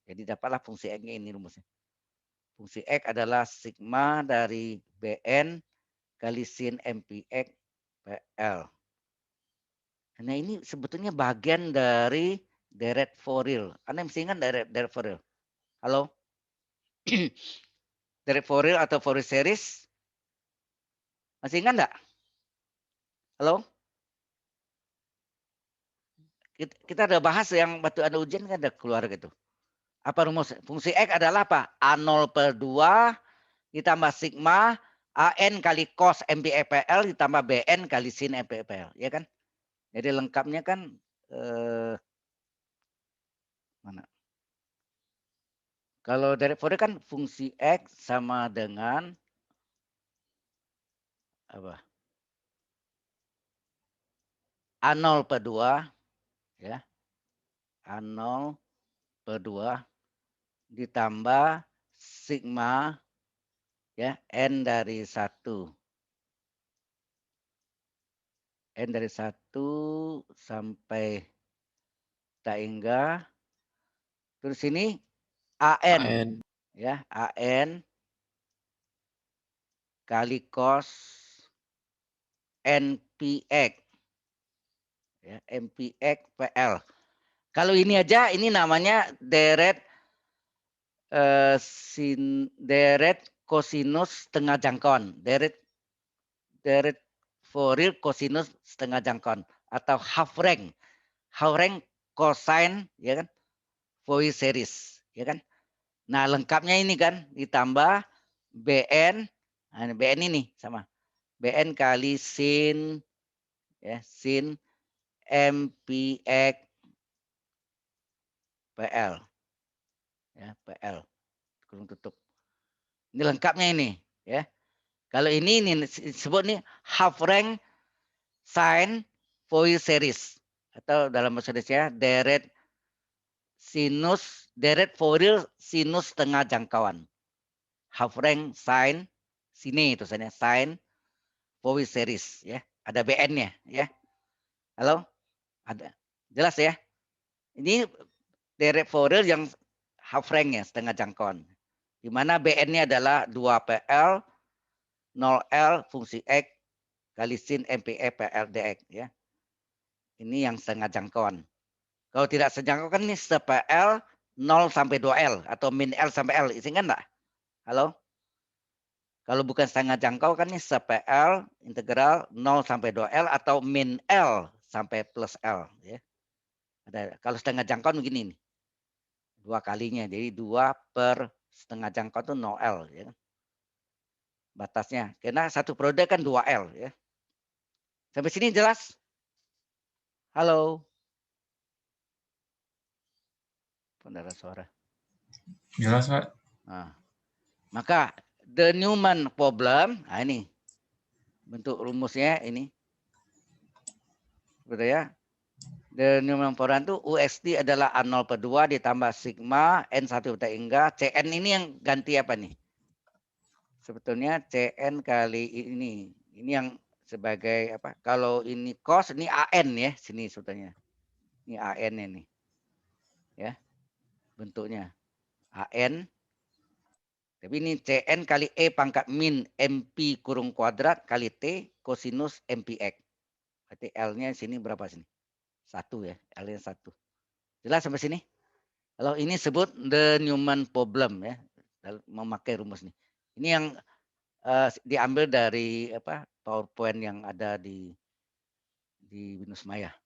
Jadi dapatlah fungsi X-nya ini rumusnya. Fungsi X adalah sigma dari Bn kali sin MPX PL. Nah ini sebetulnya bagian dari deret Fourier. Anda mesti ingat deret Fourier. Halo? Deret Fourier atau Fourier series. Masih ingat enggak? Halo? Kita ada bahas yang waktu ada ujian kan ada keluar gitu. Apa rumus? Fungsi X adalah apa? A0 per 2 ditambah sigma AN kali cos MPFL ditambah BN kali sin MPFL. Ya kan? Jadi lengkapnya kan mana? Kalau dari Fourier kan fungsi X sama dengan apa? A0 per 2 ya. A0 per 2 ditambah sigma ya N dari 1. N dari 1 sampai tak hingga terus ini AN AN. ya, AN kali cos NPX ya, MPX PL. Kalau ini aja ini namanya deret deret kosinus setengah jangkauan, deret Fourier kosinus setengah jangkauan atau half rank cosine ya kan Fourier series ya kan. Nah lengkapnya ini kan ditambah Bn, nah, Bn ini sama Bn kali sin ya sin MPX PL ya PL kurung tutup. Ini lengkapnya ini ya. Kalau ini disebut nih half rank sine Fourier series atau dalam bahasa Indonesia deret Fourier sinus setengah jangkauan. Half rank sine sini tulisannya sine Fourier series ya. Ada BN-nya ya. Halo? Ada. Jelas ya? Ini deret Fourier yang half rank ya, setengah jangkauan. Di mana BN-nya adalah 2PL 0L fungsi X kali sin MPE PL DX ya. Ini yang setengah jangkauan. Kalau tidak sejangkau kan ini se-PL 0 sampai 2L atau min L sampai L. Ingat enggak? Halo? Kalau bukan setengah jangkau kan ini se-PL integral 0 sampai 2L atau min L sampai plus L ya. Ada kalau setengah jangkau begini nih. 2 kalinya. Jadi 2 per setengah jangkau itu 0L ya. Batasnya. Karena satu periode kan 2L ya. Sampai sini jelas? Halo? Pendara suara. Jelas, Pak. Nah, maka the Newman problem, nah ini bentuk rumusnya ini. Betul ya? The Newman problem itu UXT adalah A0 per 2 ditambah sigma N1 per hingga CN ini yang ganti apa nih? Sebetulnya CN kali ini. Ini yang sebagai apa? Kalau ini cos ini AN ya, sini sebetulnya. Ini AN ini. Ya. Bentuknya AN. Tapi ini CN kali E pangkat min MP kurung kuadrat kali T kosinus MPX. Berarti L-nya sini berapa sini? 1 ya, L-nya 1. Jelas sampai sini? Kalau ini sebut the Newman problem ya, memakai rumus ini. Ini yang diambil dari apa PowerPoint yang ada di Windows Maya.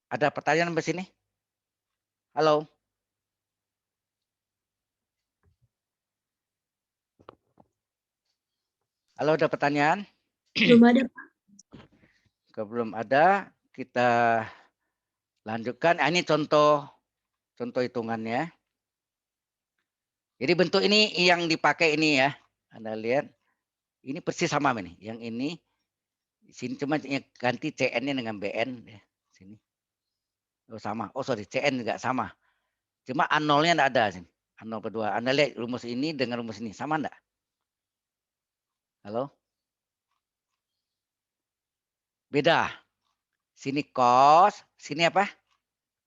Ada pertanyaan sampai sini? Halo? Halo, ada pertanyaan? Belum ada, Pak. Kalau belum ada, kita lanjutkan. Ini contoh hitungannya. Jadi bentuk ini yang dipakai ini ya. Anda lihat. Ini persis sama ini. Yang ini sini cuma ganti CN-nya dengan BN ya. Sini. Oh sama. Oh sorry, CN enggak sama. Cuma A0-nya enggak ada sini. A0 per 2. Anda lihat rumus ini dengan rumus ini sama enggak? Halo? Beda. Sini cos, sini apa?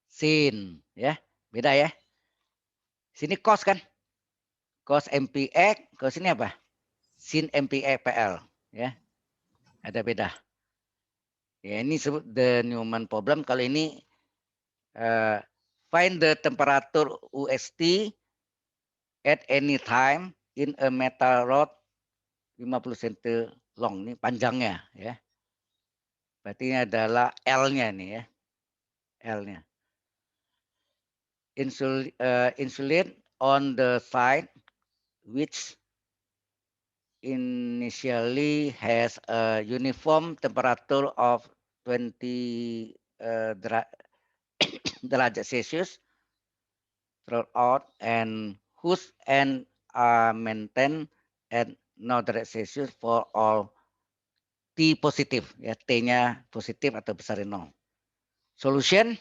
Sin, ya. Beda ya. Sini cos kan? Cos MPX, cos ini apa? Sin MPX PL, ya. Ada beda. Ya, ini sebut the Newman problem. Kalau ini find the temperature UST at any time in a metal rod 50 cm long. Ini panjangnya ya. Berarti ini adalah L-nya nih ya. L-nya. Insulate on the side which initially has a uniform temperature of 20 derajat Celsius throughout and whose end are maintained at 0 derajat Celsius for all T positif, ya T-nya positif atau besar dari 0. Solution,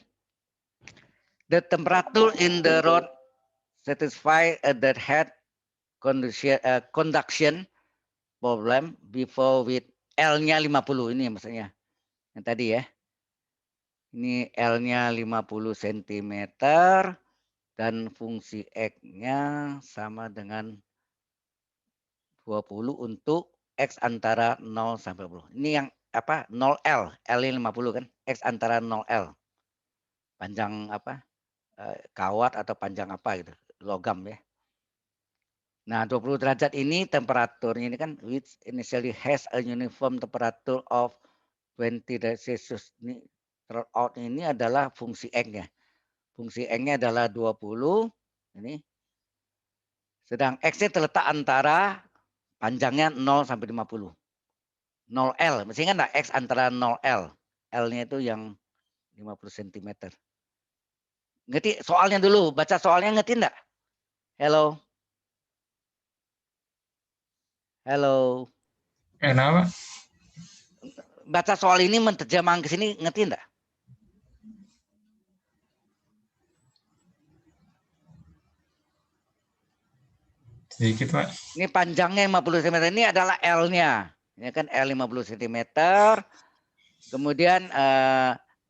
the temperature in the rod satisfy that had conduction problem before with L-nya 50. Ini maksudnya. Yang tadi ya. Ini L-nya 50 cm dan fungsi X-nya sama dengan 20 untuk X antara 0 sampai 20. Ini yang apa? 0L. L-nya 50 kan. X antara 0L. Panjang apa? Kawat atau panjang apa gitu. Logam ya. Nah, 20 derajat ini temperaturnya ini kan which initially has a uniform temperature of 20 derajat Celsius. Ini throughout ini adalah fungsi X-nya. Fungsi X-nya adalah 20 ini. Sedang X-nya terletak antara panjangnya 0 sampai 50. 0L, mesti ingat enggak X antara 0L. L-nya itu yang 50 cm. Ngerti soalnya dulu, baca soalnya ngerti enggak? Hello. Halo. Kenapa? Baca soal ini menerjemahkan ke sini ngerti enggak? Sedikit, Pak. Ini panjangnya 50 cm ini adalah L-nya. Ini kan L 50 cm. Kemudian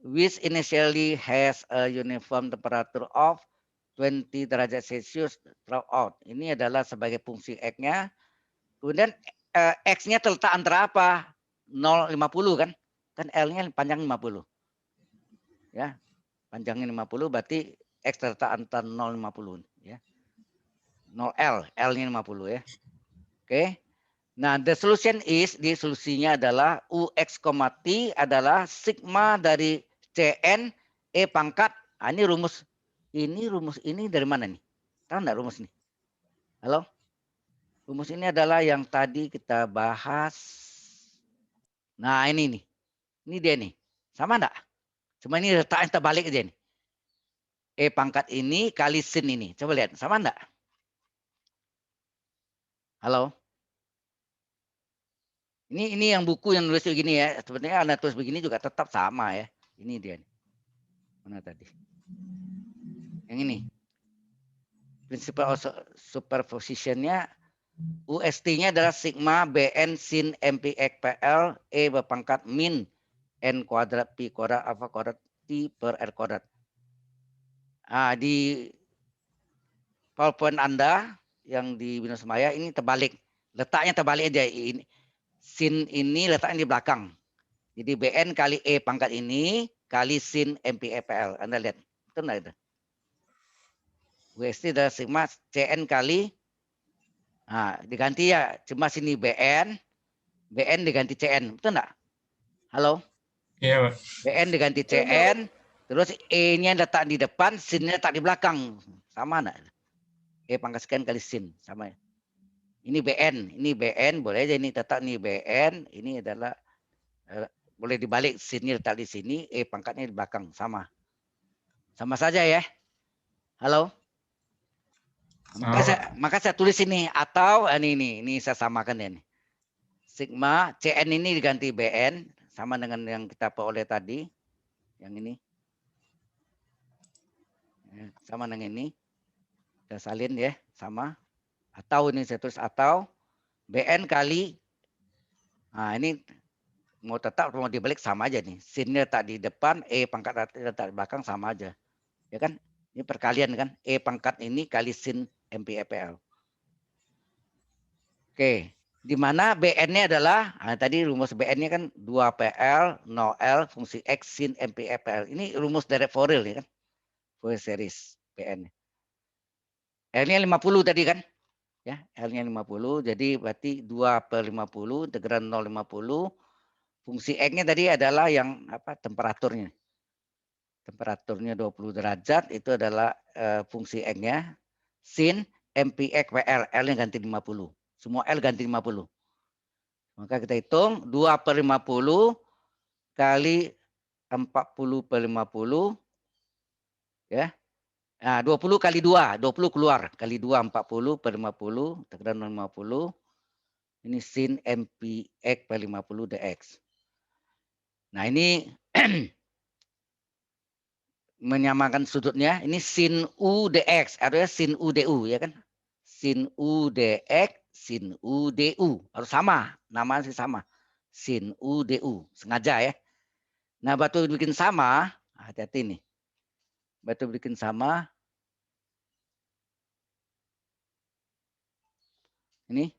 which initially has a uniform temperature of 20 derajat Celsius throughout. Ini adalah sebagai fungsi X-nya. Kemudian X-nya terletak antara apa? 0, 50 kan? Kan L-nya panjang 50. Ya. Panjangnya 50 berarti X terletak antara 0, 50 ya. 0L, L-nya 50 ya. Oke. Nah, the solution is, di solusinya adalah UX, T adalah sigma dari CN E pangkat. Nah, ini rumus ini dari mana nih? Tahu enggak rumus ini? Halo? Rumus ini adalah yang tadi kita bahas. Nah, ini nih. Ini dia nih. Sama enggak? Cuma ini letaknya terbalik aja nih. E pangkat ini kali sin ini. Coba lihat, sama enggak? Halo? Ini yang buku yang nulis begini ya. Sebenarnya Anda tulis begini juga tetap sama ya. Ini dia nih. Mana tadi? Yang ini. Principle of superposition-nya UST-nya adalah sigma BN sin MPX PL E berpangkat min N kuadrat Pi kuadrat alfa kuadrat T per R kuadrat. Nah, di PowerPoint Anda yang di Windows Maya ini terbalik. Letaknya terbalik aja. Ini, sin ini letaknya di belakang. Jadi BN kali E pangkat ini kali sin MPX PL. Anda lihat. Betul enggak itu? UST adalah sigma CN kali. Nah, diganti ya. Cuma sini BN. BN diganti CN. Betul enggak? Halo? Iya, Pak. BN diganti CN. Terus E-nya letak di depan, sin-nya letak di belakang. Sama enggak? E pangkat sekian kali sin. Sama. Ini BN boleh aja ini tetap nih BN, ini adalah boleh dibalik, sin-nya letak di sini, E pangkatnya di belakang, sama. Sama saja ya. Halo? Maka saya tulis ini atau ini saya samakan ya nih. Sigma CN ini diganti BN sama dengan yang kita peroleh tadi. Yang ini. Sama dengan ini. Kita salin ya, sama. Atau ini saya tulis atau BN kali. Nah, ini mau tetap mau dibalik sama aja nih. Sin-nya letak di depan, E pangkat letak di belakang sama aja. Ya kan? Ini perkalian kan. E pangkat ini kali sin MPFL. Oke. Di mana BN-nya adalah, tadi rumus BN-nya kan 2PL, 0L, fungsi X sin MPFL. Ini rumus dari Fourier ya kan. Fourier series BN. L-nya 50 tadi kan. Ya, L-nya 50, jadi berarti 2/50, integral 0,50. Fungsi X-nya tadi adalah yang apa? Temperaturnya. Temperaturnya 20 derajat, itu adalah fungsi X-nya. Sin MPXPL, L-nya ganti 50. Semua L ganti 50. Maka kita hitung 2/50 kali 40/50 ya. Nah, 20 kali 2, 20 keluar kali 2 40/50 tekan 50. Ini sin MPX per 50 dx. Nah, ini menyamakan sudutnya. Ini sin U dx, artinya sin U du ya kan. Sin U dx, sin U du harus sama, namanya sih sama. Sin U du, sengaja ya. Nah, batu bikin sama, hati-hati nih. Batu bikin sama. Ini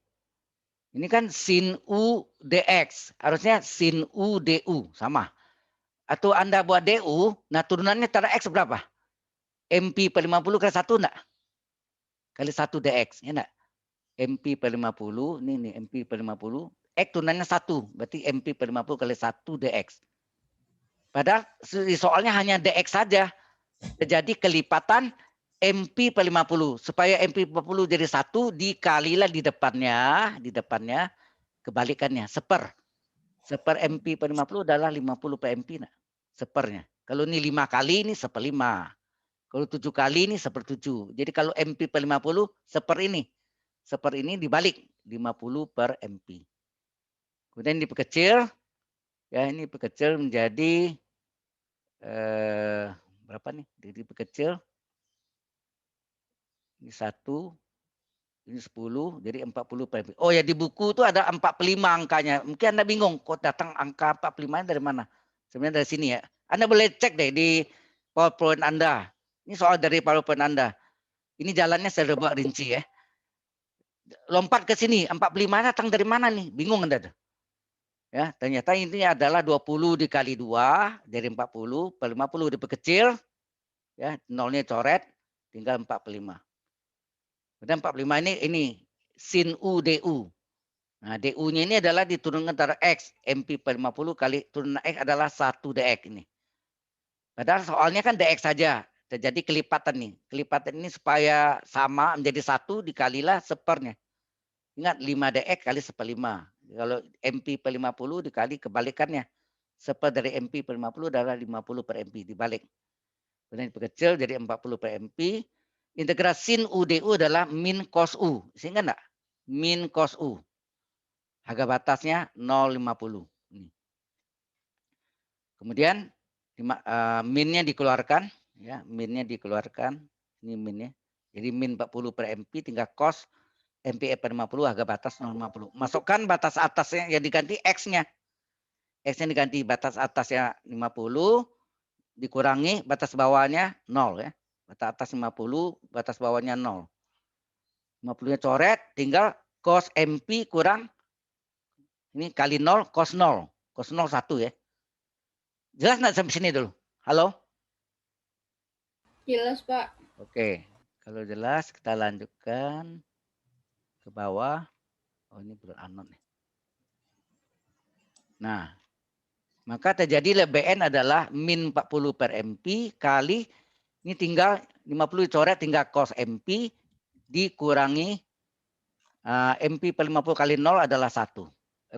kan sin U dx, harusnya sin U du sama. Atau Anda buat du, nah turunannya antara X berapa? MP per 50 kali 1 enggak? Kali 1 dx, ya enggak? MP per 50, ini nih MP per 50. X turunannya 1, berarti MP per 50 kali 1 dx. Padahal soalnya hanya dx saja. Jadi kelipatan MP per 50. Supaya MP per 50 jadi 1, dikalilah di depannya kebalikannya, seper. Seper MP per 50 adalah 50 per MP. Nah. Sepernya. Kalau ini 5 kali, ini 1/5. Kalau 7 kali, ini 1/7. Jadi kalau MP per 50, seper ini. Seper ini dibalik, 50 per MP. Kemudian diperkecil. Ya, ini diperkecil menjadi berapa nih? Diperkecil. Ini 1, ini 10, jadi 40 per MP. Oh ya, di buku itu ada 45 angkanya. Mungkin Anda bingung, kok datang angka 45 dari mana? Sebenarnya dari sini ya. Anda boleh cek deh di PowerPoint Anda. Ini soal dari PowerPoint Anda. Ini jalannya saya buat rinci ya. Lompat ke sini, 45 datang dari mana nih? Bingung Anda tuh. Ya, ternyata ini adalah 20 dikali 2 dari 40 per 50 diperkecil. Ya, nolnya coret, tinggal 45. Dan 45 ini sin U du. Nah, du-nya ini adalah diturunkan antara X. MP per 50 kali turunan X adalah 1 dx ini. Padahal soalnya kan dx saja. Terjadi kelipatan nih. Kelipatan ini supaya sama menjadi 1 dikalilah sepernya. Ingat 5 dx kali 1/5. Kalau MP per 50 dikali kebalikannya. Seper dari MP per 50 adalah 50 per MP. Dibalik. Kemudian diperkecil jadi 40 per MP. Integral sin U du adalah min cos U. Sehingga enggak? Min cos U. Harga batasnya 0,50. Kemudian minnya dikeluarkan. Ya, minnya dikeluarkan. Ini minnya. Jadi min 40 per MP tinggal cos MP per 50 harga batas 0,50. Masukkan batas atasnya yang diganti X-nya. X-nya diganti batas atasnya 50 dikurangi batas bawahnya 0 ya. Batas atas 50, batas bawahnya 0. 50-nya coret, tinggal cos MP kurang ini kali 0 cos 0. Cos 0 1 ya. Jelas enggak sampai sini dulu? Halo? Jelas, Pak. Oke. Kalau jelas kita lanjutkan ke bawah. Oh, ini beranon nih. Nah, Maka terjadilah BN adalah min 40 per MP kali, ini tinggal 50 dicoret, tinggal cos MP dikurangi MP per 50 kali 0 adalah 1.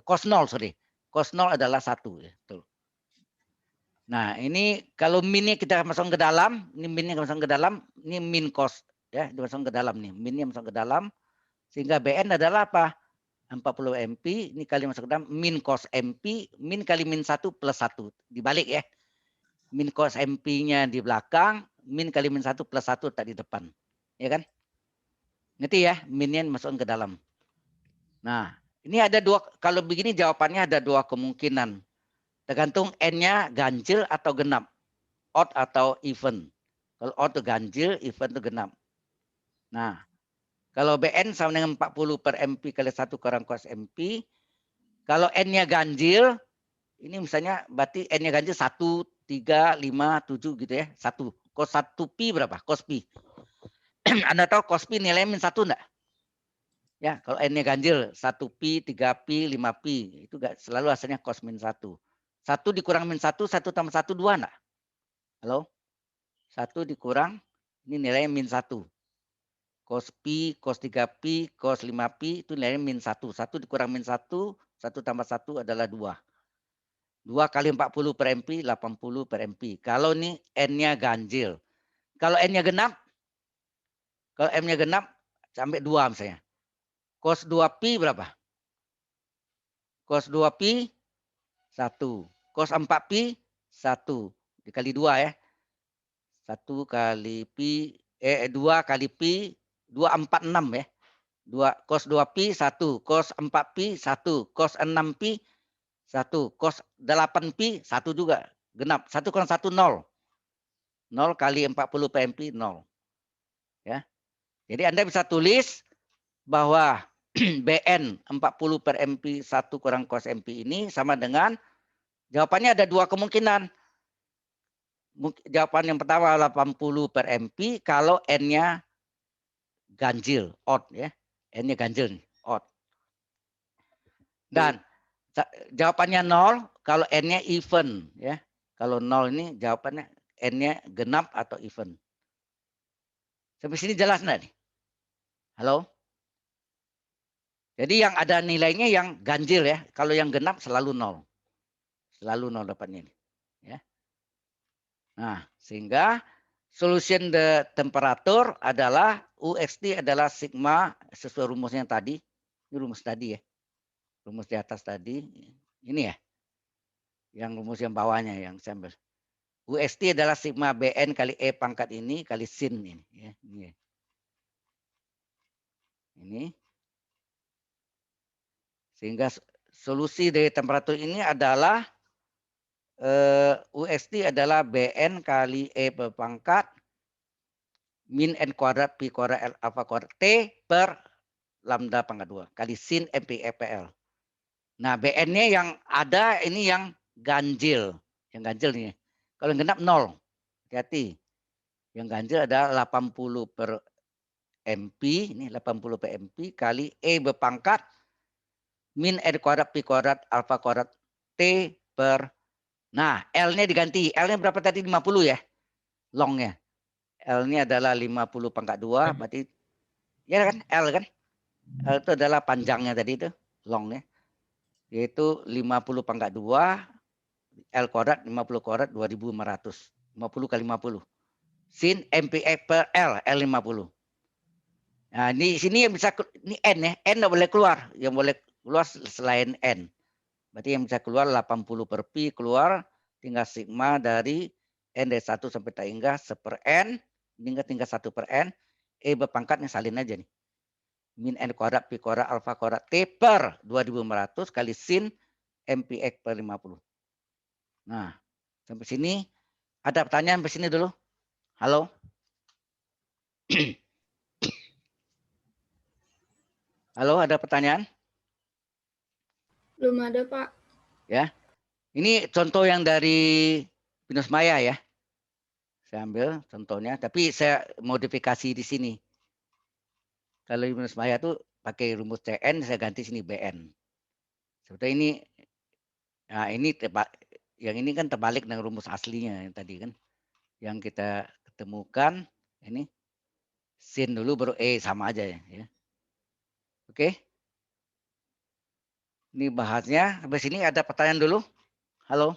Cos 0, sorry. Cos 0 adalah 1. Ya, betul. Nah, ini kalau minnya kita masuk ke dalam, ini minnya masuk ke dalam, ini min cos. Ya, dimasuk ke dalam nih. Minnya masuk ke dalam, sehingga BN adalah apa? 40 MP, ini kali masuk ke dalam, min cos MP, min kali min 1 plus 1. Dibalik ya. Min cos MP-nya di belakang, min kali min 1 plus 1 tak di depan. Ya kan? Ngerti ya? Minnya masuk ke dalam. Nah, ini ada dua, kalau begini jawabannya ada dua kemungkinan. Tergantung N-nya ganjil atau genap. Odd atau even. Kalau odd itu ganjil, even itu genap. Nah, kalau BN sama dengan 40 per MP kali 1 kurang cos MP. Kalau N-nya ganjil, ini misalnya berarti N-nya ganjil 1, 3, 5, 7 gitu ya. 1. Cos 1 pi berapa? Cos pi. Anda tahu cos pi nilainya min 1 enggak? Ya, kalau N-nya ganjil 1 pi, 3 pi, 5 pi. Itu selalu hasilnya cos min 1. 1 dikurang min 1, 1 tambah 1, 2 enggak? Halo? 1 dikurang, ini nilainya min 1. Cos pi, cos 3 pi, cos 5 pi itu nilainya min 1. 1 dikurang min 1, 1 tambah 1 adalah 2. 2 kali 40 per MP, 80 per MP. Kalau ini N-nya ganjil. Kalau N-nya genap, kalau M-nya genap sampai 2 misalnya. Cos 2 pi berapa? Cos 2 pi 1. Cos 4 pi 1. Dikali 2 ya. 1 kali pi, 2 kali pi, 2, 4, 6 ya. 2, cos 2 pi 1, cos 4 pi 1, cos 6 pi 1, cos 8 pi 1 juga. Genap. 1 kurang 1, 0. 0 kali 40 PMP 0. Ya. Jadi Anda bisa tulis bahwa BN 40 per MP 1 kurang cos MP ini sama dengan, jawabannya ada dua kemungkinan. Jawaban yang pertama 80 per MP kalau N-nya ganjil, odd ya. N-nya ganjil nih, odd. Dan jawabannya 0 kalau N-nya even ya. Kalau 0 ini jawabannya N-nya genap atau even. Sampai sini jelas enggak nih? Halo? Jadi yang ada nilainya yang ganjil ya. Kalau yang genap selalu 0. Selalu 0 dapatnya nih. Ya. Nah, sehingga solution the temperature adalah UXT adalah sigma sesuai rumusnya tadi. Ini rumus tadi ya. Rumus di atas tadi. Ini ya. Yang rumus yang bawahnya yang sampel. UXT adalah sigma BN kali E pangkat ini kali sin ini. Ya, ini. Ini. Sehingga solusi dari temperatur ini adalah UXT adalah BN kali E berpangkat min N kuadrat pi kuadrat L alfa kuadrat T per lambda pangkat 2 kali sin MPEPL. Nah, BN-nya yang ada ini yang ganjil. Yang ganjil nih. Kalau yang genap 0. Hati-hati. Yang ganjil adalah 80 per MP. Ini 80 per MP kali E berpangkat min N kuadrat pi kuadrat alfa kuadrat T per. Nah, L-nya diganti. L-nya berapa tadi? 50 ya? Longnya. L-nya adalah 50 pangkat 2. Berarti, ya kan? L kan? L itu adalah panjangnya tadi itu. Longnya. Yaitu 50 pangkat 2. L kuadrat, 50 kuadrat, 2500. 50 kali 50. Sin MPE per L. L50. Nah, di sini yang bisa, ini N ya. N tidak boleh keluar. Yang boleh keluar selain N. Berarti yang bisa keluar 80 per pi keluar, tinggal sigma dari N dari 1 sampai tak hingga 1 per N, tinggal 1 per N, E berpangkatnya salin aja nih. Min N kuadrat pi kuadrat alfa kuadrat T per 2500 kali sin MPX per 50. Nah, sampai sini ada pertanyaan sampai sini dulu? Halo? Halo, ada pertanyaan? Belum ada, Pak. Ya. Ini contoh yang dari Binus Maya ya. Saya ambil contohnya, tapi saya modifikasi di sini. Kalau di Binus Maya tuh pakai rumus CN, saya ganti sini BN. Seperti ini. Nah, ini yang ini kan terbalik dengan rumus aslinya yang tadi kan. Yang kita ketemukan ini sin dulu baru sama aja ya. Oke. Ini bahasnya. Habis ini ada pertanyaan dulu. Halo.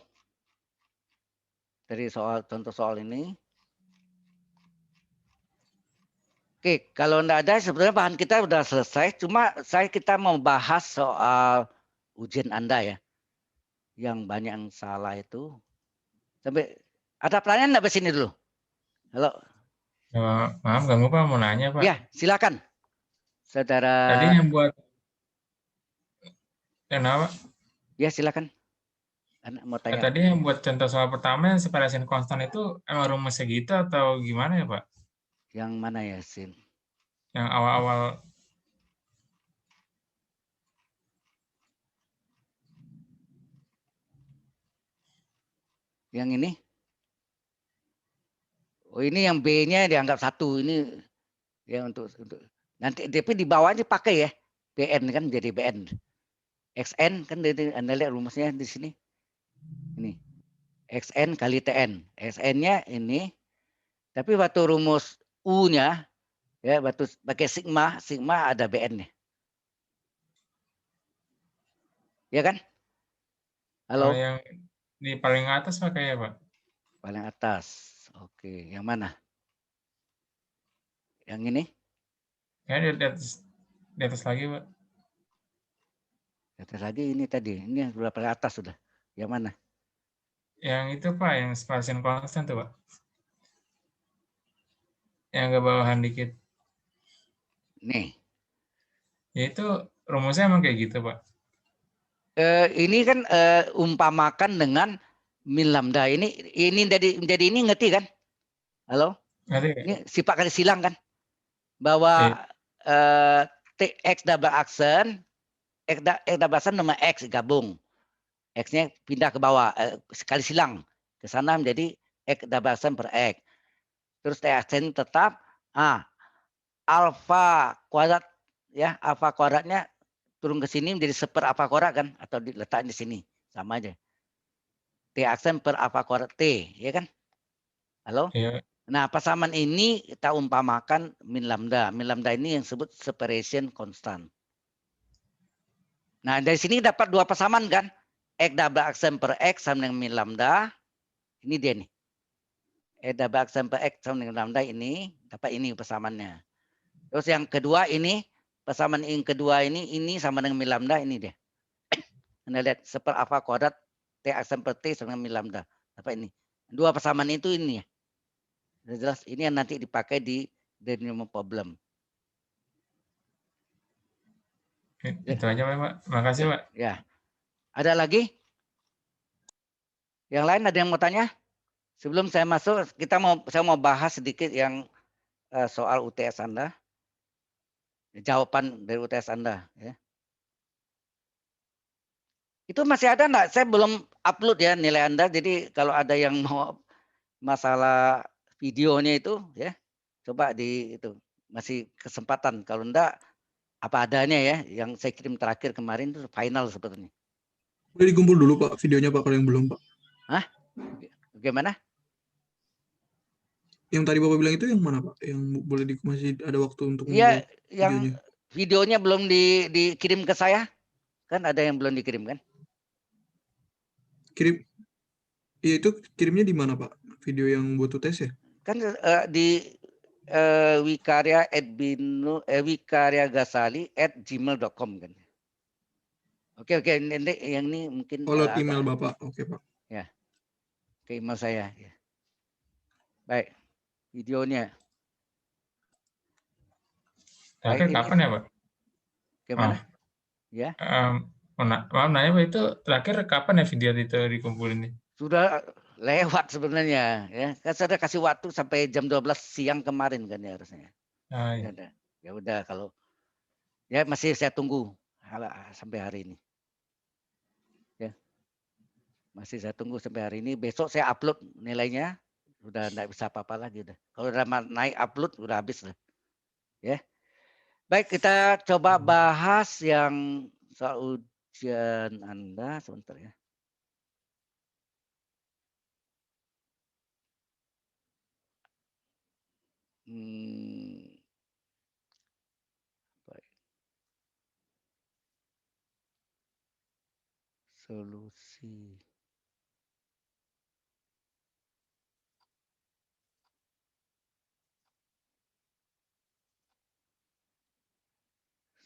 Dari contoh soal ini. Oke, kalau enggak ada sebenarnya bahan kita udah selesai. Cuma kita mau bahas soal ujian Anda ya. Yang banyak yang salah itu. Sampai ada pertanyaan enggak sini dulu? Halo. Maaf ganggu Pak, mau nanya Pak. Ya, silakan. Saudara. Tadi yang buat kenapa? Ya, silakan. Anak mau tanya. Tadi yang buat contoh soal pertama yang separation konstan itu emang rumusnya gitu atau gimana ya Pak? Yang mana ya, Sin? Yang awal-awal Yang ini? Oh, ini yang B-nya dianggap 1. Ini ya untuk nanti tapi di bawahnya pakai ya. BN kan jadi BN. XN kan Anda lihat rumusnya di sini. Ini. XN kali TN. XN-nya ini. Tapi waktu rumus U-nya ya waktu pakai sigma ada BN-nya. Ya kan? Halo. yang di paling atas Pak kayak Pak? Paling atas. Oke, yang mana? Yang ini? Ya di atas lagi Pak. Di atas lagi ini tadi. Ini yang sudah paling atas sudah. Yang mana? Yang itu Pak, yang separation konstan tuh Pak. Yang ke bawahan dikit. Nih. Ya itu rumusnya emang kayak gitu Pak. Ini kan umpamakan dengan min lambda ini jadi ini ngerti kan? Halo? Ngerti? Ini sifat kali silang kan? Bahwa x double aksen x double aksen nama x gabung. X-nya pindah ke bawah sekali silang ke sana menjadi x double aksen per x. Terus t aksen tetap alfa kuadrat ya, alfa kuadratnya turun ke sini menjadi seper alfa kuadrat kan, atau diletakkan di sini sama aja. T aksen per alfa kuadrat T, ya kan? Halo? Iya. Nah, persamaan ini kita umpamakan min lambda. Min lambda ini yang disebut separation constant. Nah, dari sini dapat dua persamaan kan? X double aksen per X sama dengan min lambda. Ini dia nih. X double aksen per X sama dengan lambda ini. Dapat ini persamaannya. Terus yang kedua ini, persamaan yang kedua ini sama dengan min lambda, ini dia. Anda lihat, seper alfa kuadrat T aksen per T sama dengan min lambda. Dapat ini. Dua persamaan itu ini ya. Sudah jelas, ini yang nanti dipakai di denominator problem. Itu aja Pak. Makasih Pak. Ya. Ada lagi? Yang lain ada yang mau tanya? Sebelum saya masuk, saya mau bahas sedikit yang soal UTS Anda. Jawaban dari UTS Anda. Ya. Itu masih ada enggak? Saya belum upload ya nilai Anda. Jadi kalau ada yang mau masalah videonya itu ya, coba itu masih kesempatan. Kalau enggak apa adanya ya, yang saya kirim terakhir kemarin itu final sebetulnya. Boleh dikumpul dulu Pak videonya Pak kalau yang belum Pak. Hah? Bagaimana? Yang tadi Bapak bilang itu yang mana Pak? Yang boleh masih ada waktu untuk Iya, membuat yang videonya belum dikirim ke saya. Kan ada yang belum dikirim kan? Kirim. Iya itu kirimnya di mana Pak? Video yang buat UTS ya? Kan di wikaryagasali@gmail.com kan. Oke, nanti yang ini mungkin Lewat email Bapak. Oke Pak. ya ke email saya ya. Baik, videonya. Terakhir kapan ya Pak? Gimana? Ya. Maaf nanya Pak, itu terakhir kapan ya video itu dikumpulin nih? Sudah lewat sebenarnya ya. Kan saya udah kasih waktu sampai jam 12 siang kemarin kan ya harusnya. Iya. Ya udah kalau ya masih saya tunggu sampai hari ini. Ya. Masih saya tunggu sampai hari ini. Besok saya upload nilainya. Udah enggak bisa apa-apa lagi udah. Kalau udah naik upload udah habis lah. Ya. Baik, kita coba bahas yang soal ujian Anda sebentar ya. Baik. Solusi.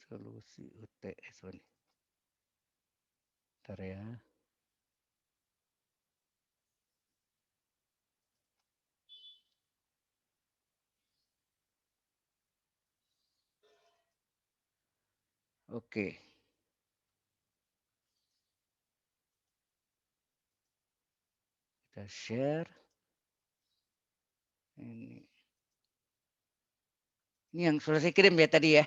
Solusi UTS ini. Bentar ya. Oke. Kita share. Ini yang sudah saya kirim ya tadi ya.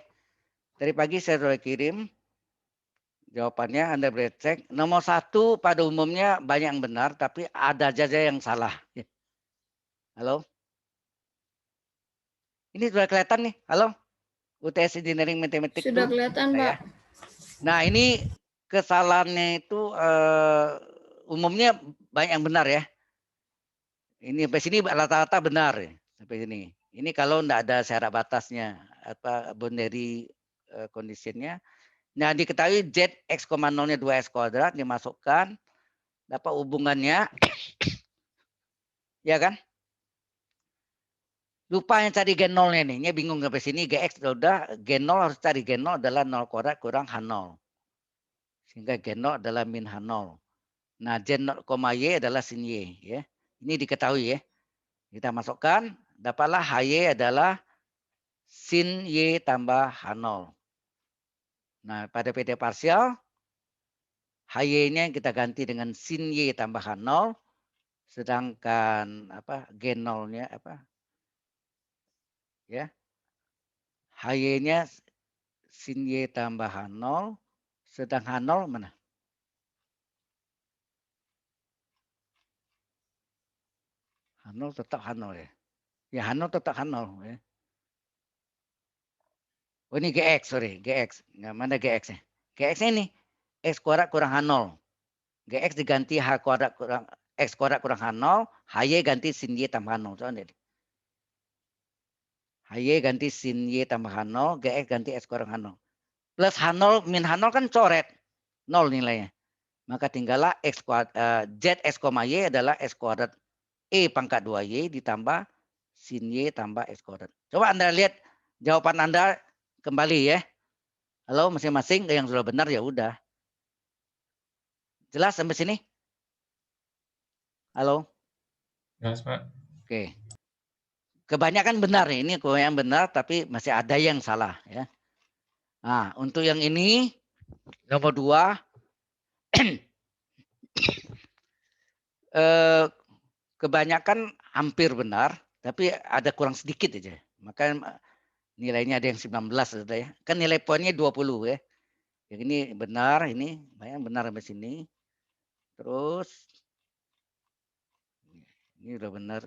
Tadi pagi saya sudah kirim. Jawabannya Anda boleh cek. Nomor 1 pada umumnya banyak yang benar, tapi ada saja yang salah. Halo? Ini sudah kelihatan nih. Halo? UTS Engineering Matematik Sudah tuh. kelihatan, Pak. Nah ini kesalahannya itu umumnya banyak yang benar ya. Ini sampai sini rata-rata benar ya. Sampai sini. Ini kalau tidak ada syarat batasnya, boundary conditionnya. Nah diketahui Z X, 0-nya 2X kuadrat dimasukkan. Dapat hubungannya. Ya kan? Lupa yang cari gen 0-nya nih. Ini bingung sampai sini. Gx udah. Gen 0 harus cari gen 0 adalah 0 kuadrat kurang H0. Sehingga gen 0 adalah min H0. Nah, J 0, Y adalah sin Y. Ya. Ini diketahui ya. Kita masukkan. Dapatlah HY adalah sin Y tambah H0. Nah, pada PD parsial. HY-nya kita ganti dengan sin Y tambah H0. Sedangkan gen 0-nya ya. HY-nya sin Y tambah H0. Sedang H0 mana? H0 tetap H0 ya. Ya H0 tetap H0 ya. Oh ini GX, sorry. GX. Nah, mana GX-nya? GX-nya ini. X kuadrat kurang H0. GX diganti H kuadrat kurang X kuadrat kurang H0. HY ganti sin Y tambah H0. Soalnya HY ganti sin Y tambah H0. GX ganti X kurang H0. Plus H0 min H0 kan coret. 0 nilainya. Maka tinggallah X kuadrat, Z X, Y adalah X kuadrat E pangkat 2Y ditambah sin Y tambah X kuadrat. Coba Anda lihat jawaban Anda kembali ya. Halo masing-masing yang sudah benar ya udah. Jelas sampai sini? Halo? Jelas, Pak. Oke. Kebanyakan benar nih. Ini kebanyakan benar tapi masih ada yang salah ya. Nah, untuk yang ini nomor 2 kebanyakan hampir benar tapi ada kurang sedikit aja. Maka nilainya ada yang 19 sudah ya. Kan nilai poinnya 20 ya. Yang ini benar, ini banyak benar sampai sini. Terus ini udah benar.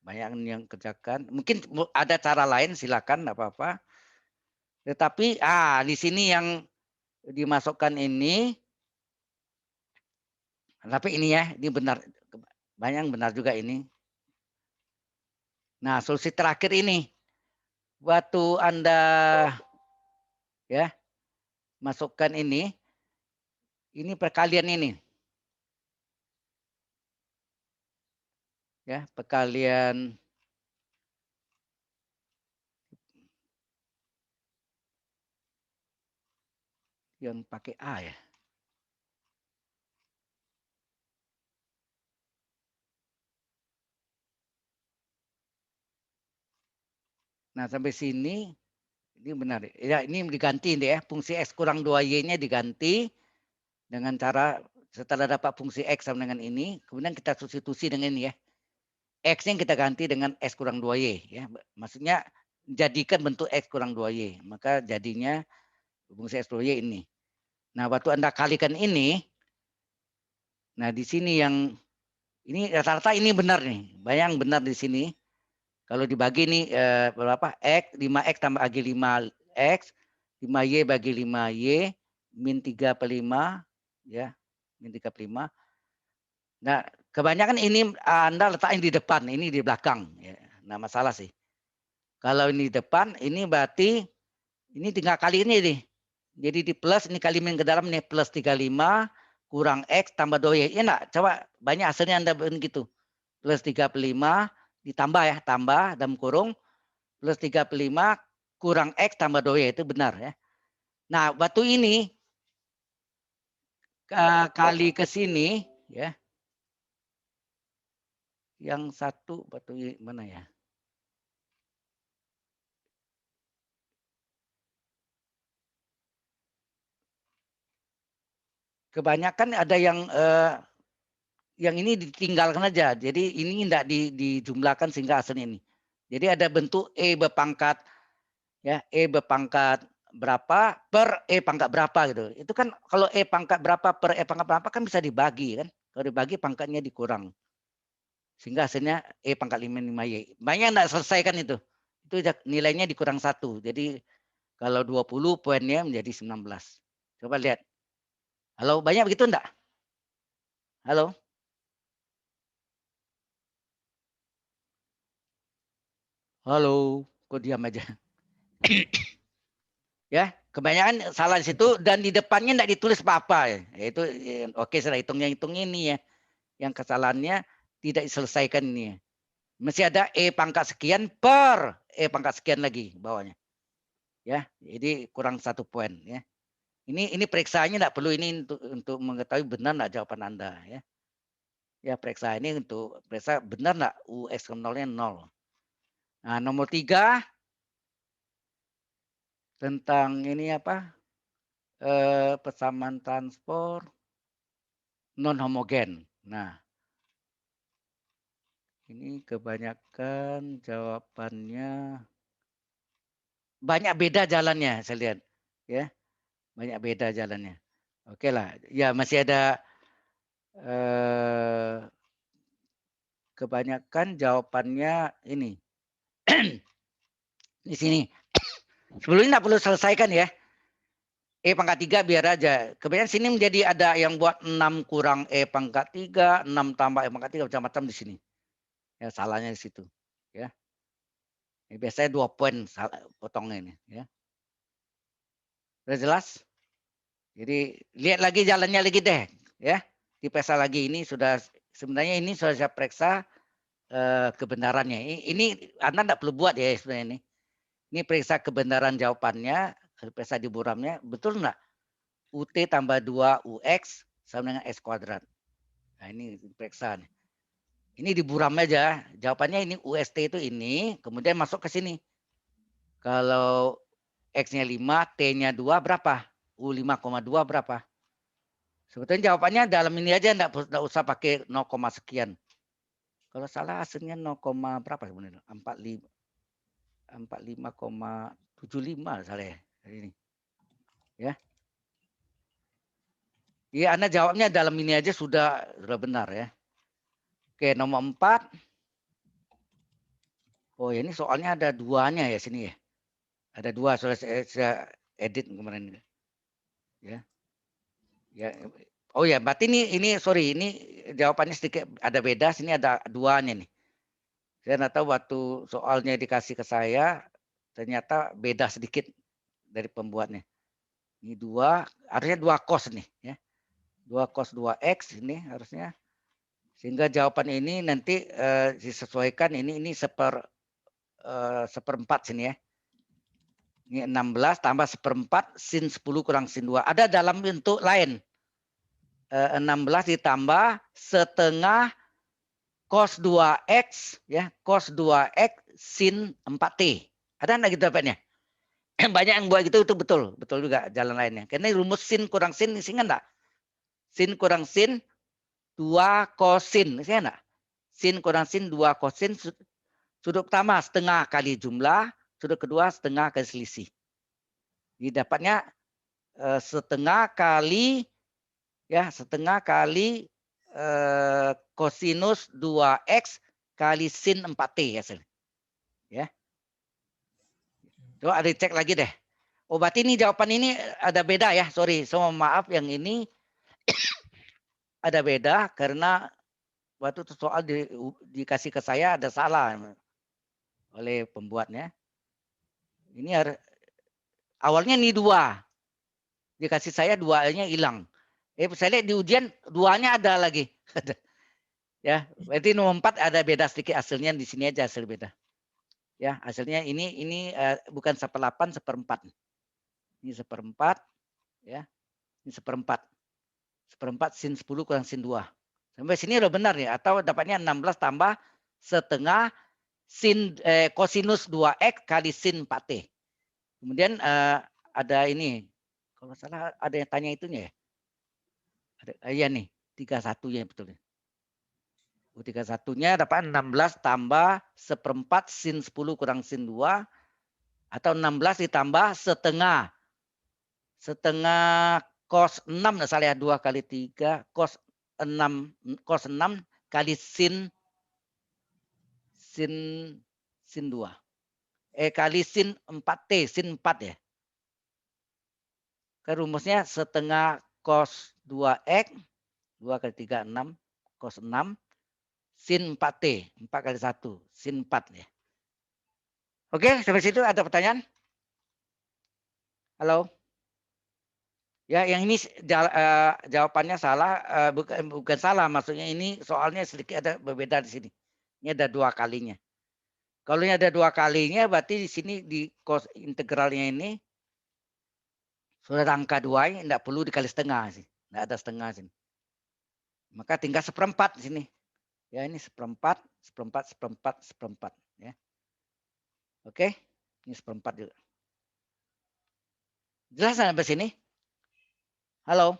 Banyak yang kerjakan. Mungkin ada cara lain silakan enggak apa-apa. Tetapi di sini yang dimasukkan ini tapi ini ya, ini benar. Banyak yang benar juga ini. Nah, solusi terakhir ini. Waktu Anda ya masukkan ini perkalian ini. Ya, perkalian yang pakai A ya. Nah, sampai sini ini benar. Ya, ini diganti ya. Fungsi X kurang 2Y-nya diganti dengan cara setelah dapat fungsi X sama dengan ini, kemudian kita substitusi dengan ini ya. X-nya kita ganti dengan X kurang 2Y ya. Maksudnya jadikan bentuk X kurang 2Y. Maka jadinya fungsi X 2Y ini. Nah, waktu Anda kalikan ini, nah di sini yang ini rata-rata ini benar nih. Bayang benar di sini. Kalau dibagi nih berapa? X, 5X tambah AG 5X, 5Y bagi 5Y, min 3/5, ya, min 3/5. Nah, kebanyakan ini Anda letaknya di depan, ini di belakang. Ya. Nah, masalah sih. Kalau ini depan, ini berarti ini tinggal kali ini nih. Jadi di plus ini kali min ke dalam nih plus 35 kurang X tambah 2Y. Ya enggak? Coba banyak hasilnya Anda begitu. Plus 35 ditambah ya, tambah dalam kurung plus 35 kurang X tambah 2Y itu benar ya. Nah, batu ini kali ke sini ya. Yang satu batu mana ya? Kebanyakan ada yang ini ditinggalkan aja. Jadi ini tidak dijumlahkan sehingga hasilnya ini. Jadi ada bentuk E berpangkat ya, E berpangkat berapa per E pangkat berapa gitu. Itu kan kalau E pangkat berapa per E pangkat berapa kan bisa dibagi kan. Kalau dibagi pangkatnya dikurang. Sehingga hasilnya E pangkat 5Y. Banyak enggak selesaikan itu. Itu nilainya dikurang 1. Jadi kalau 20 poinnya menjadi 19. Coba lihat. Halo, banyak begitu enggak? Halo? Halo, kok diam aja. Ya, kebanyakan salah di situ dan di depannya enggak ditulis apa-apa. Itu oke, sudah hitung ini ya. Yang kesalahannya tidak diselesaikan ini. Mesti ada E pangkat sekian per E pangkat sekian lagi bawahnya. Ya, jadi kurang 1 poin ya. Ini periksaannya enggak perlu ini untuk mengetahui benar enggak jawaban Anda ya. Ya, periksa ini untuk periksa benar enggak UX nolnya 0. Nah, nomor 3 tentang ini apa? Persamaan transport non homogen. Nah, ini kebanyakan jawabannya banyak beda jalannya saya lihat. Ya, banyak beda jalannya. Oke lah, ya masih ada kebanyakan jawabannya ini. Di sini. Sebelum ini tidak perlu selesaikan ya. E pangkat 3 biar aja. Kemudian sini menjadi ada yang buat 6 kurang E pangkat 3, 6 tambah E pangkat 3 macam-macam di sini. Ya salahnya di situ. Ya. Ini biasanya 2 poin potongnya ini ya. Sudah jelas? Jadi lihat lagi jalannya lagi deh ya. Diperiksa lagi ini sudah sebenarnya ini sudah saya periksa kebenarannya. Ini Anda tidak perlu buat ya sebenarnya ini. Ini periksa kebenaran jawabannya, periksa di buramnya, betul enggak? UT tambah 2 UX sama dengan X kuadrat. Nah ini periksa nih. Ini di buram aja, jawabannya ini UST itu ini, kemudian masuk ke sini. Kalau X-nya 5, T-nya 2 berapa? U5,2 berapa? Sebetulnya jawabannya dalam ini aja enggak usah pakai 0, sekian. Kalau salah hasilnya 0, berapa sebenarnya? 45,75 salah ya ini. Ya. Iya, Anda jawabnya dalam ini aja sudah benar ya. Oke, nomor 4. Oh, ini soalnya ada duanya ya sini ya. Ada 2 sudah saya edit kemarin. Ya. Ya. Oh ya, berarti ini sorry, ini jawabannya sedikit ada beda, sini ada 2-nya nih. Saya enggak tahu waktu soalnya dikasih ke saya ternyata beda sedikit dari pembuatnya. Ini 2, harusnya 2 cos nih ya. 2 cos 2x ini harusnya. Sehingga jawaban ini nanti disesuaikan ini seperempat sini ya. Ini 16 tambah seperempat sin 10 kurang sin 2. Ada dalam bentuk lain. 16 ditambah setengah cos 2x ya, cos 2x sin 4t. Ada enggak gitu dapatnya? Banyak yang buat gitu itu betul juga jalan lainnya. Karena rumus sin kurang sin isi enggak? Sin kurang sin 2 kosin, isi enggak? Sin kurang sin 2 kosin sudut pertama setengah kali jumlah, sudut kedua setengah kali selisih. Jadi dapatnya setengah kali kosinus 2x kali sin 4t hasilnya. Ya. Coba dicek lagi deh. Oh, berarti ini jawaban ini ada beda ya. Sorry, semua maaf yang ini ada beda karena waktu itu soal dikasih ke saya ada salah oleh pembuatnya. Ini harus awalnya ini 2. Dikasih saya 2-nya hilang. Saya lihat di ujian 2-nya ada lagi. Ya, berarti nomor 4 ada beda sedikit hasilnya, di sini aja hasil beda. Ya, hasilnya ini bukan 1/8, 1/4. Ini 1/4 ya. Ini 1/4. 1/4 sin 10 kurang sin 2. Sampai sini udah benar ya, atau dapatnya 16 tambah setengah sin kosinus 2x kali sin 4t. Kemudian ada ini, kalau salah ada yang tanya itunya ya. Ada, iya nih, 31-nya betul. 31-nya dapat 16 tambah 1/4 sin 10 kurang sin 2 atau 16 ditambah setengah cos 6 enggak salah ya, 2 kali 3 cos 6 kali sin 2. Kali sin 4t, sin 4 ya. Kan rumusnya setengah cos 2x 2 kali 3 6 cos 6 sin 4t, 4 kali 1 sin 4 ya. Oke, sampai situ ada pertanyaan? Halo? Ya, yang ini jawabannya salah, bukan salah, maksudnya ini soalnya sedikit ada berbeda di sini. Ini ada 2 kalinya. Kalau ini ada 2 kalinya, berarti di sini di cos integralnya ini sudah angka 2, ini tidak perlu dikali setengah sih, tidak ada setengah sini. Maka tinggal 1/4 di sini. Ya, ini 1/4, 1/4, 1/4, 1/4 ya. Oke, ini 1/4 juga. Jelas sampai sini? Halo?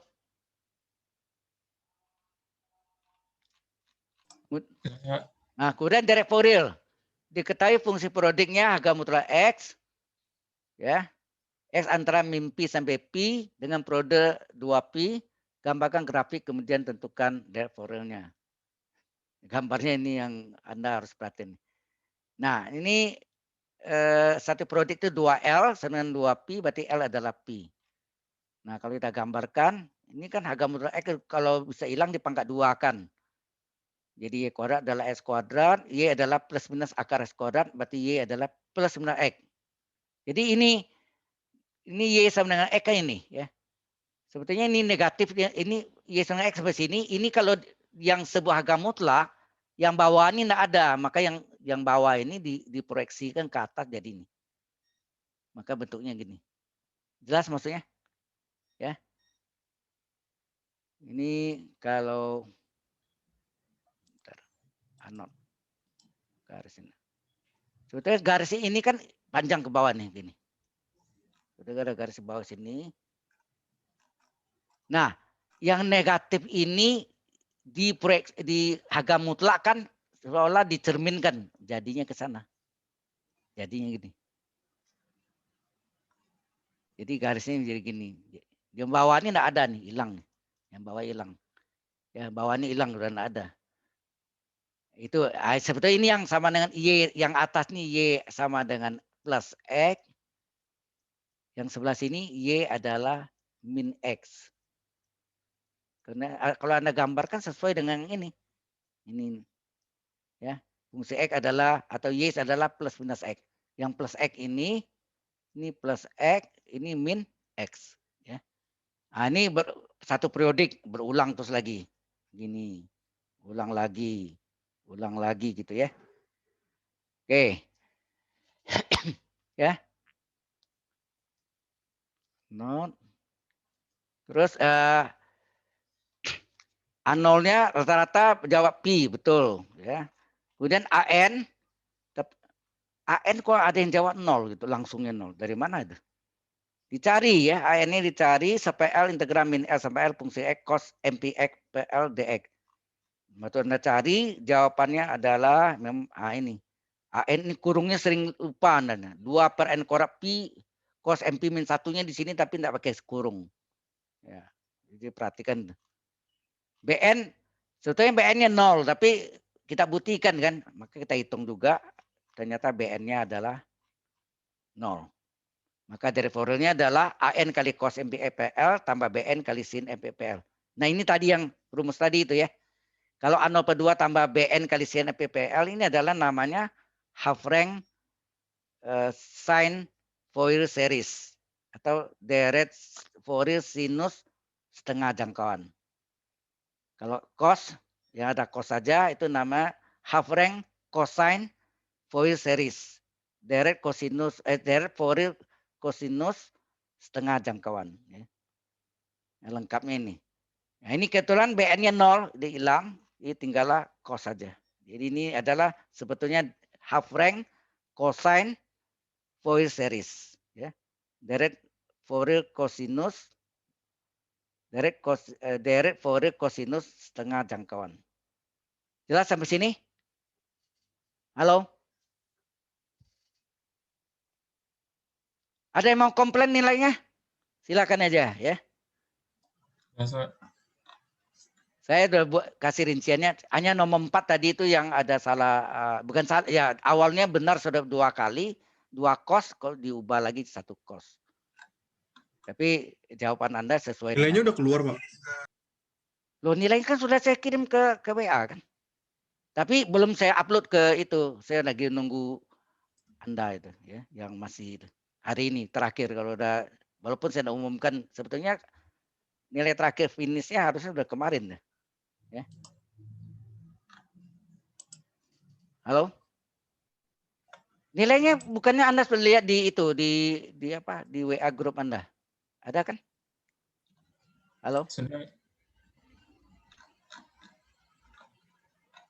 Nah, kemudian direct Fourier. Diketahui fungsi perodiknya harga mutlak X. Ya. X antara min pi sampai pi dengan periode 2pi. Gambarkan grafik kemudian tentukan direct Fourier-nya. Gambarnya ini yang Anda harus perhatiin. Nah, ini satu prodik itu 2L sama dengan 2pi, berarti L adalah pi. Nah, kalau kita gambarkan, ini kan harga mutlak X kalau bisa hilang dipangkat 2 kan. Jadi Y kuadrat adalah X kuadrat, Y adalah plus minus akar X kuadrat, berarti Y adalah plus minus X. Jadi ini Y sama dengan X kan ini ya. Sebetulnya ini negatif, ini Y sama X sampai sini, ini kalau yang sebuah harga mutlak, yang bawah ini tidak ada, maka yang bawah ini diproyeksikan ke atas jadi ini. Maka bentuknya gini. Jelas maksudnya? Ya. Ini kalau Arnold garis ini. Sebetulnya garis ini kan panjang ke bawah nih gini. Sebetulnya ada garis bawah sini. Nah, yang negatif ini di harga mutlak kan seolah dicerminkan jadinya ke sana. Jadinya gini. Jadi garisnya jadi gini. Yang bawah ini enggak ada nih, hilang. Yang bawah hilang. Ya, bawah ini hilang udah enggak ada. Itu sebetulnya ini yang sama dengan Y, yang atas nih Y sama dengan plus X. Yang sebelah sini Y adalah min X. Karena kalau Anda gambarkan sesuai dengan ini. Ini ya. Fungsi X adalah atau Y adalah plus minus X. Yang plus X ini plus X, ini min X ya. Nah, ini satu periodik berulang terus lagi. Gini. Ulang lagi gitu ya. Oke. Ya. Not. Terus A0-nya rata-rata jawab pi, betul ya. Kemudian AN kok ada yang jawab 0 gitu, langsungnya 0. Dari mana itu? Dicari ya, AN-nya dicari sampai L integral min L sampai L fungsi X cos MPX PL DX. Waktu Anda cari jawabannya adalah ini. AN ini kurungnya sering lupa Anda. 2 per N kuadrat pi cos MP min 1-nya di sini tapi tidak pakai kurung. Ya. Jadi perhatikan. BN sebetulnya BN-nya 0 tapi kita buktikan kan, maka kita hitung juga ternyata BN-nya adalah 0. Maka dari Fourier-nya adalah AN kali cos MPL tambah BN kali sin MPL. Nah, ini tadi yang rumus tadi itu ya. Kalau A0 per 2 tambah BN kali sin MPL ini adalah namanya half rank sin Fourier series atau deret Fourier sinus setengah jangkauan. Kalau cos yang ada cos saja itu nama half rank cosine Fourier series. Deret Fourier cosinus setengah jangkauan. Ya. Nah, lengkapnya ini. Nah, ini kebetulan BN-nya 0, dia hilang, ini tinggallah cos saja. Jadi ini adalah sebetulnya half rank cosine Fourier series. Ya. Deret Fourier cosinus, deret Fourier cosinus setengah jangkauan. Jelas sampai sini? Halo? Ada yang mau komplain nilainya? Silakan aja ya. Yes, Pak. Saya udah kasih rinciannya. Hanya nomor 4 tadi itu yang ada salah, bukan salah, ya awalnya benar sudah 2 kali, 2 kos, kalau diubah lagi 1 kos. Tapi jawaban Anda sesuai. Nilainya udah keluar, Pak. Loh, nilainya kan sudah saya kirim ke WA kan. Tapi belum saya upload ke itu. Saya lagi nunggu Anda itu ya, yang masih itu. Hari ini terakhir kalau udah, walaupun saya udah umumkan sebetulnya nilai terakhir finishnya harusnya udah kemarin ya. Halo? Nilainya bukannya Anda sudah lihat di itu di apa? Di WA grup Anda. Ada kan? Halo? Sudah.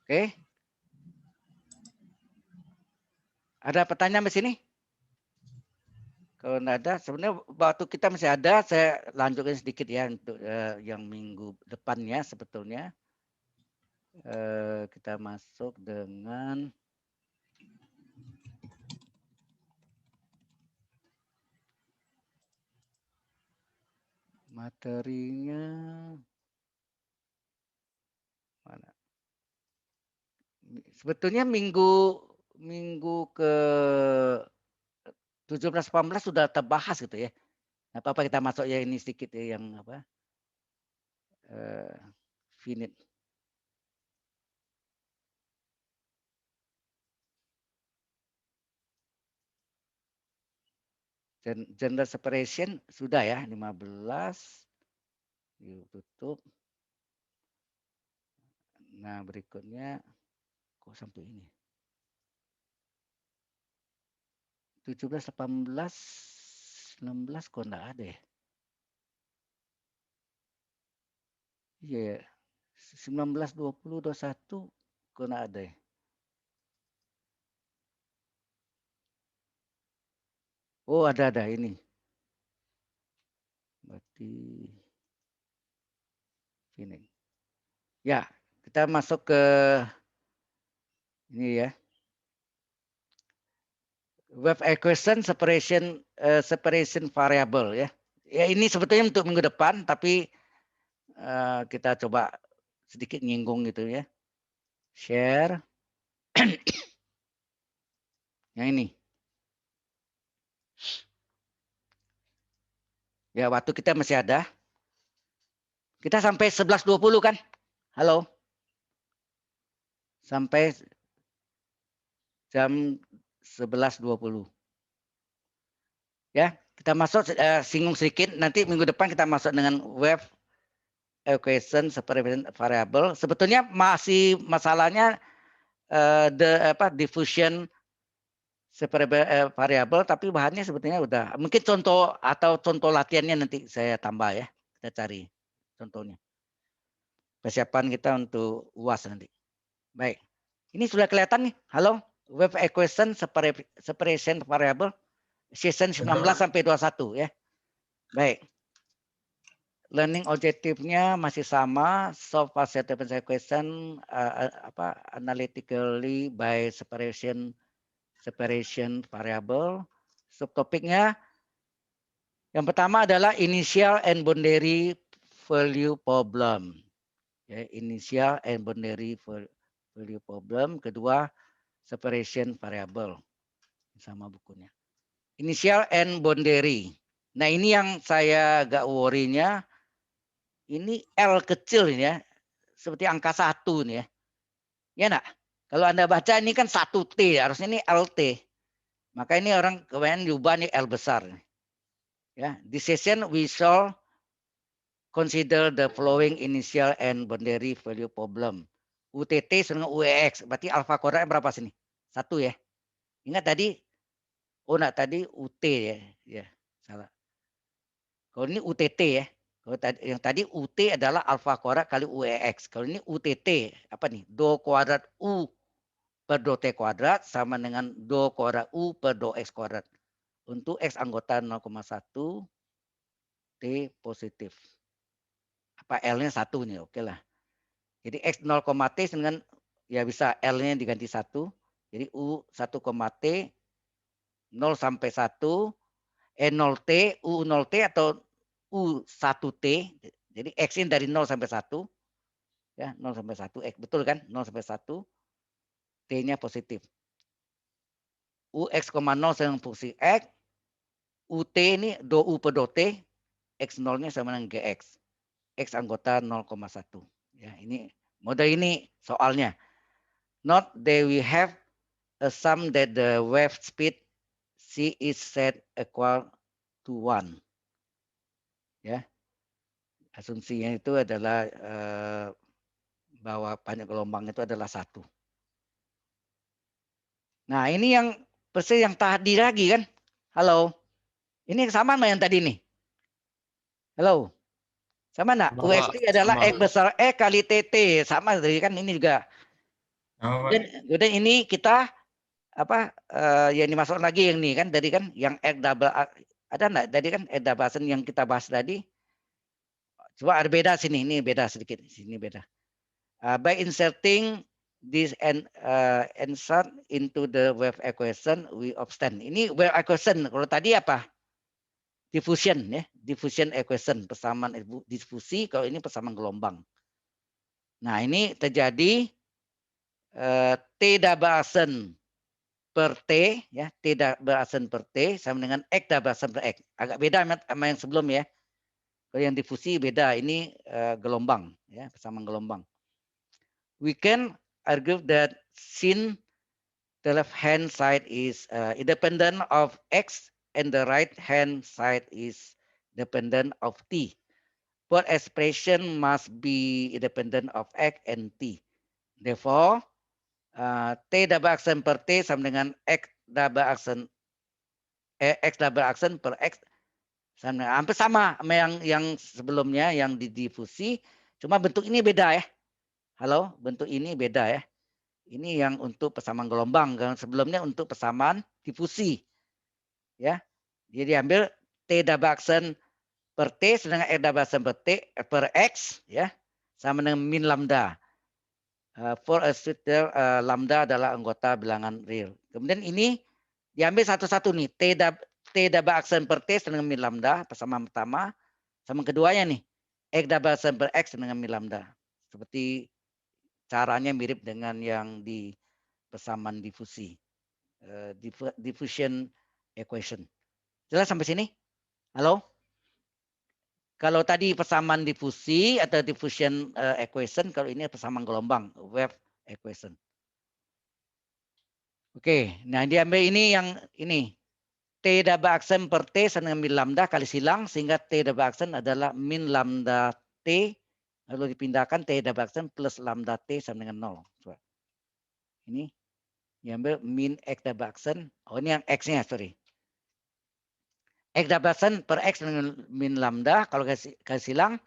Oke. Ada pertanyaan di sini? Kalau enggak ada, sebenarnya waktu kita masih ada, saya lanjutkan sedikit ya untuk yang minggu depannya sebetulnya. Kita masuk dengan materinya. Mana? Sebetulnya minggu ke 17-18 sudah terbahas gitu ya. Apa-apa kita masuk ya ini sedikit ya yang apa? Finite. Gender separation sudah ya 15. Tutup. Nah, berikutnya kok sampai ini. 17, 18, 19 kok enggak ada ya? Iya, 19, 20, 21 kok enggak ada ya? Oh, ada ini. Berarti ini. Ya, kita masuk ke ini ya. Wave equation separation variable ya. Ya ini sebetulnya untuk minggu depan, tapi kita coba sedikit nyinggung gitu ya. Share. Yang ini. Ya waktu kita masih ada. Kita sampai 11.20 kan? Halo? Sampai jam 11.20. Ya, kita masuk singgung sedikit. Nanti minggu depan kita masuk dengan wave equation separation variable. Sebetulnya masih masalahnya diffusion variable, tapi bahannya sebetulnya udah. Mungkin contoh latihannya nanti saya tambah ya. Kita cari contohnya. Persiapan kita untuk UAS nanti. Baik. Ini sudah kelihatan nih. Halo, wave equation separation variable season 19 sampai 21 ya. Baik. Learning objektifnya masih sama, solve partial differential equation analytically by separation variable. Subtopiknya yang pertama adalah initial and boundary value problem. Ya, initial and boundary value problem. Kedua, separation variable. Sama bukunya. Initial and boundary. Nah, ini yang saya agak worry-nya. Ini L kecil ini ya. Seperti angka 1 nih ya. Ya enggak? Kalau Anda baca ini kan 1T, harusnya ini LT. Maka ini orang kemudian diubah nih L besar. Ya, this session we shall consider the following initial and boundary value problem. UTT dengan UEX, berarti alfa koordinat berapa sini? 1 ya. Ingat tadi, tadi UT ya. Ya, salah. Kalau ini UTT ya. Kalau tadi, yang tadi UT adalah alfa kuadrat kali UEX. Kalau ini UTT, apa nih? Do kuadrat U per do T kuadrat sama dengan do kuadrat U per do X kuadrat. Untuk X anggota 0,1 T positif. Apa L-nya 1 nih, oke lah. Jadi X 0, T dengan ya bisa L-nya diganti 1. Jadi U 1, T 0 sampai 1 0T, U0T atau U1T. Jadi X ini dari 0 sampai 1. Ya, 0 sampai 1. X betul kan? 0 sampai 1. T-nya positif. UX, 0 dengan fungsi X. UT ini do U per do T. X0-nya sama dengan GX. X anggota 0,1. Ya, ini model ini soalnya. Note that we have a sum that the wave speed C is set equal to 1. Ya. Asumsinya itu adalah bahwa panjang gelombang itu adalah 1. Nah, ini yang persis yang tadi lagi kan? Halo. Ini sama sama yang tadi nih. Halo. Sama enggak? Sama, Pak. UXT adalah Sama. X besar E kali TT. Sama tadi kan ini juga. Oh, Pak. Kemudian ini kita apa yang dimasuk lagi yang ini kan tadi kan yang X double ada enggak? Tadi kan X double yang kita bahas tadi. Coba ada beda sini, ini beda sedikit. Sini beda. By inserting this answer into the wave equation, we obtain. Ini wave equation. Kalau tadi apa? Diffusion ya, diffusion equation, persamaan difusi. Kalau ini persamaan gelombang. Nah ini terjadi T double asen per T ya, T double asen per T sama dengan X double asen per X. Agak beda sama yang sebelum ya. Kalau yang difusi beda, ini gelombang ya, persamaan gelombang. We can argue that since the left hand side is independent of X and the right hand side is dependent of T. Both expression must be independent of X and T. Therefore, T double aksen per T sama dengan X double aksen per X sama hampir sama yang sebelumnya yang didifusi, cuma bentuk ini beda ya. Halo, bentuk ini beda ya. Ini yang untuk persamaan gelombang, kalau sebelumnya untuk persamaan difusi. Ya. Jadi diambil T double aksen per T sedangkan X double aksen per X ya sama dengan min lambda. For a stricter lambda adalah anggota bilangan real. Kemudian ini diambil satu-satu nih. T double aksen per T dengan min lambda persamaan pertama sama keduanya nih. X double aksen per X dengan min lambda. Seperti caranya mirip dengan yang di persamaan difusi. Diffusion equation. Jelas sampai sini? Halo? Kalau tadi persamaan difusi atau diffusion equation, kalau ini persamaan gelombang, wave equation. Oke, nah diambil ini yang ini. T double aksen per T sama dengan min lambda kali silang, sehingga T double aksen adalah min lambda T, lalu dipindahkan T double aksen plus lambda T sama dengan 0. Coba. Ini diambil min X double aksen, oh ini yang X-nya, sorry. X double aksen per X dengan min lambda, kalau kasih silang,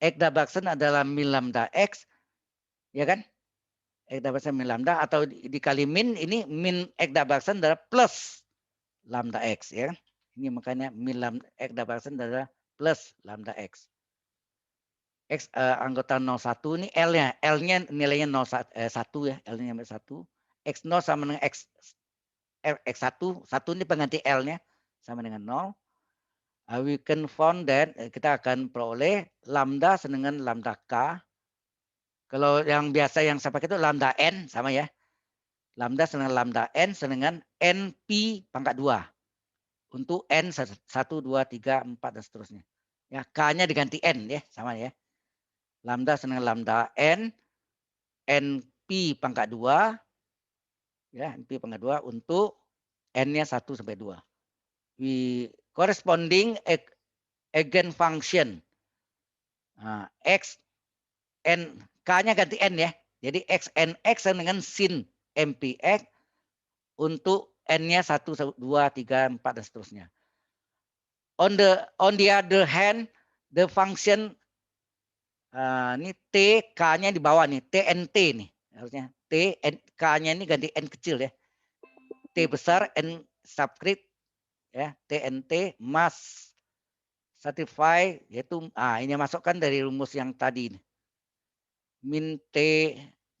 X double aksen adalah min lambda X, ya kan? X double aksen min lambda, atau dikali min, ini min X double aksen adalah plus lambda X, ya kan? Ini makanya min lambda X double aksen adalah plus lambda X. X anggota 01, ini L-nya, L-nya nilainya 1 ya, L-nya 1. X0 sama dengan X1, 1 ini pengganti L-nya, sama dengan 0. We can find that kita akan peroleh lambda dengan lambda K. Kalau yang biasa yang saya pakai itu lambda N sama ya. Lambda dengan lambda N dengan NP pangkat 2. Untuk N 1, 2, 3, 4 dan seterusnya. Ya, K-nya diganti N ya, sama ya. Lambda dengan lambda N NP pangkat 2 ya, NP pangkat 2 untuk n-nya 1 sampai 2. Corresponding eigenfunction. Nah, x n k-nya ganti n ya. Jadi x n x dengan sin mpx untuk n-nya 1, 2, 3, 4 dan seterusnya. On the other hand, the function ini t k-nya di bawah nih, tnt nih. Harusnya t k-nya ini ganti n kecil ya. T besar n subscript ya, tnt must satisfy yaitu ini masukkan dari rumus yang tadi nih. Min t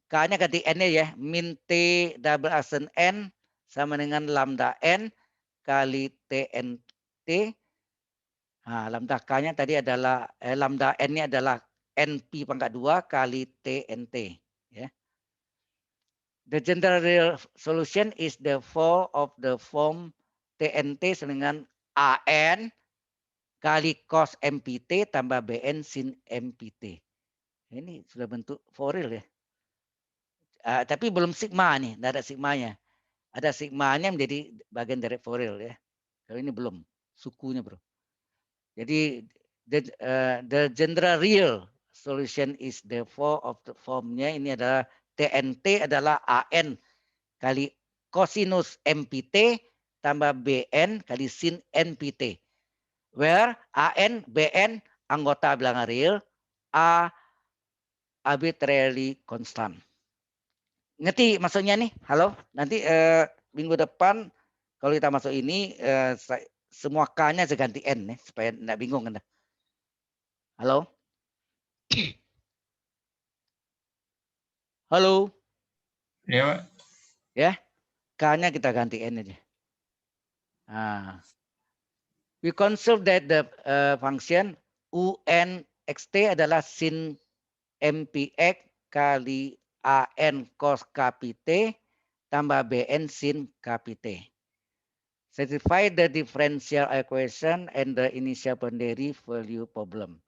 k-nya ganti n ya, min t double accent n sama dengan lambda n kali tnt. Lambda k-nya tadi adalah lambda n-nya adalah np pangkat 2 kali tnt ya. The general solution is the form of the form tnt dengan an kali cos mpt tambah bn sin mpt. Ini sudah bentuk for real ya. Tapi belum sigma nih, tidak ada sigmanya. Ada sigmanya menjadi bagian dari for real ya. Kalau ini belum, sukunya bro. Jadi the general real solution is the form of the formnya ini adalah tnt adalah an kali cosinus mpt tambah bn kali sin npt. Where an, bn anggota bilangan real, a arbitrarily constant. Ngerti maksudnya nih? Halo? Nanti minggu depan kalau kita masuk ini semua k-nya saya ganti n nih supaya enggak bingung Anda. Halo? Halo? Ya, Pak. Ya. K-nya kita ganti n aja. We consider that the function unxt adalah sin mpx kali an cos kpt tambah bn sin kpt. Satisfy the differential equation and the initial boundary value problem.